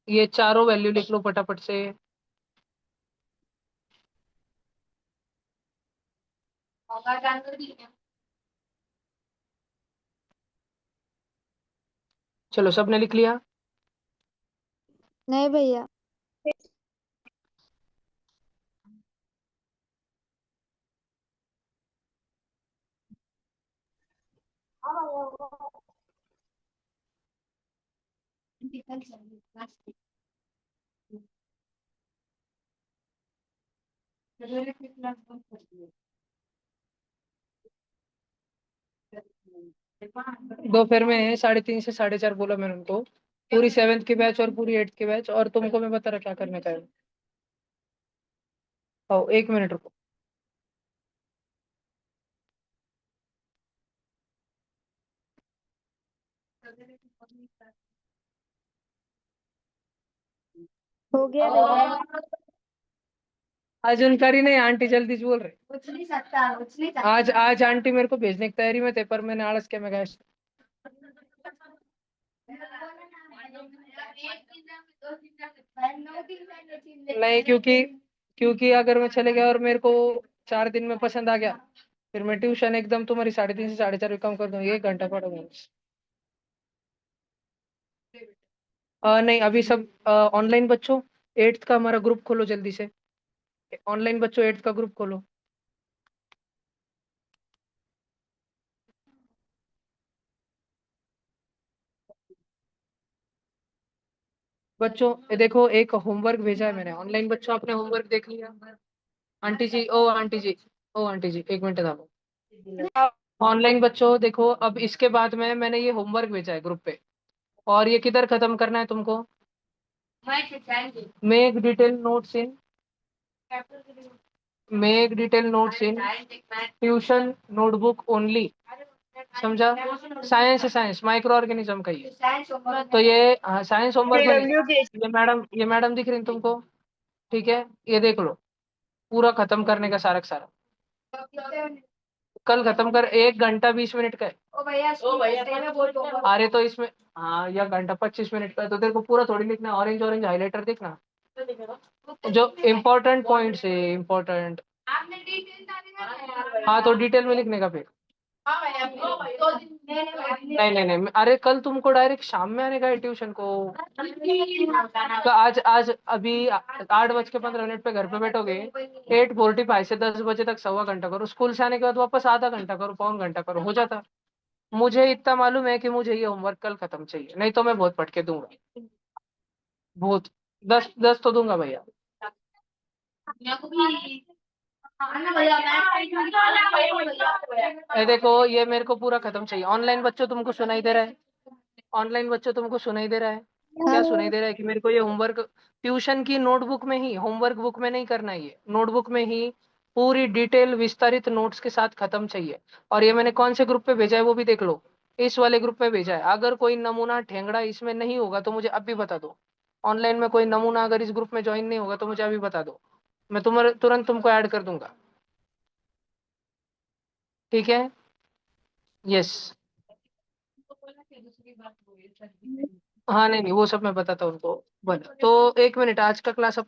ये चारों वैल्यू लिख लो फटाफट से। चलो सबने लिख लिया? नहीं भैया। दोपहर में है 3:30 से 4:30 बोला मैंने उनको, पूरी 7th की बैच और पूरी 8th की बैच, और तुमको मैं बता रहा क्या करने का है। आओ 1 मिनट रुको। हो गया भैया। आज जानकारी नहीं, आंटी जल्दी से बोल रहे। आज आज आंटी मेरे को भेजने की तैयारी में थे, पर मैंने आलस किया, मैं गया। नहीं, क्योंकि क्योंकि अगर मैं चले गया और मेरे को 4 दिन में पसंद आ गया, फिर मैं ट्यूशन एकदम तुम्हारी 3:30 से 4:30 कम कर दूंगी, 1 घंटा पढ़ूंगा। नहीं, अभी सब ऑनलाइन बच्चों, 8th का हमारा ग्रुप खोलो जल्दी से। ऑनलाइन बच्चों 8th का ग्रुप खोलो। बच्चों ये देखो, एक होमवर्क भेजा है मैंने ऑनलाइन। बच्चों आपने होमवर्क देख लिया? आंटी जी, ओ आंटी जी, ओ आंटी जी, 1 मिनट दाओ। ऑनलाइन बच्चों देखो, अब इसके बाद में मैंने ये होमवर्क भेजा है ग्रुप पे, और ये किधर खत्म करना है तुमको? Make detail notes in make detail notes in tuition notebook only. समझा? साइंस साइंस माइक्रो ऑर्गेनिज्म का ये तो ये साइंस होमवर्क में नहीं। ये मैडम दिख रही है तुमको? ठीक है, ये देख लो, पूरा खत्म करने का सारा का सारा। कल खत्म कर, 1 घंटा 20 मिनट का है। अरे तो इसमें, हाँ, 1 घंटा 25 मिनट का है, तो तेरे को पूरा थोड़ी लिखना है। ऑरेंज ऑरेंज हाईलाइटर देखना, जो इम्पोर्टेंट पॉइंट्स है, इम्पोर्टेंट। हाँ, तो डिटेल में लिखने का फिर। नहीं नहीं नहीं, अरे कल तुमको डायरेक्ट शाम में आने का है ट्यूशन को। तो आज आज अभी 8:15 पे घर पे बैठोगे, 8:45 से 10 बजे तक सवा घंटा करो, स्कूल से आने के बाद वापस आधा घंटा करो, पौन घंटा करो, हो जाता। मुझे इतना मालूम है कि मुझे ये होमवर्क कल खत्म चाहिए, नहीं तो मैं बहुत पटके दूंगा, बहुत। 10 10 तो दूंगा भैया। ये देखो, ये मेरे को पूरा खत्म चाहिए। ऑनलाइन बच्चों तुमको सुनाई दे रहा है? ऑनलाइन बच्चों तुमको सुनाई दे रहा है? क्या सुनाई दे रहा है कि मेरे को ये होमवर्क ट्यूशन की नोटबुक में ही, होमवर्क बुक में नहीं करना है, ये नोटबुक में ही पूरी डिटेल विस्तारित नोट्स के साथ खत्म चाहिए। और ये मैंने कौन से ग्रुप पे भेजा है वो भी देख लो, इस वाले ग्रुप पे भेजा है। अगर कोई नमूना ठेंगड़ा इसमें नहीं होगा तो मुझे अब भी बता दो। ऑनलाइन में कोई नमूना अगर इस ग्रुप में ज्वाइन नहीं होगा तो मुझे अभी बता दो, मैं तुम्हारे तुरंत तुमको ऐड कर दूंगा। ठीक है? यस। हाँ, नहीं नहीं, वो सब मैं बताता हूँ उनको। बन तो 1 मिनट, आज का क्लास अपन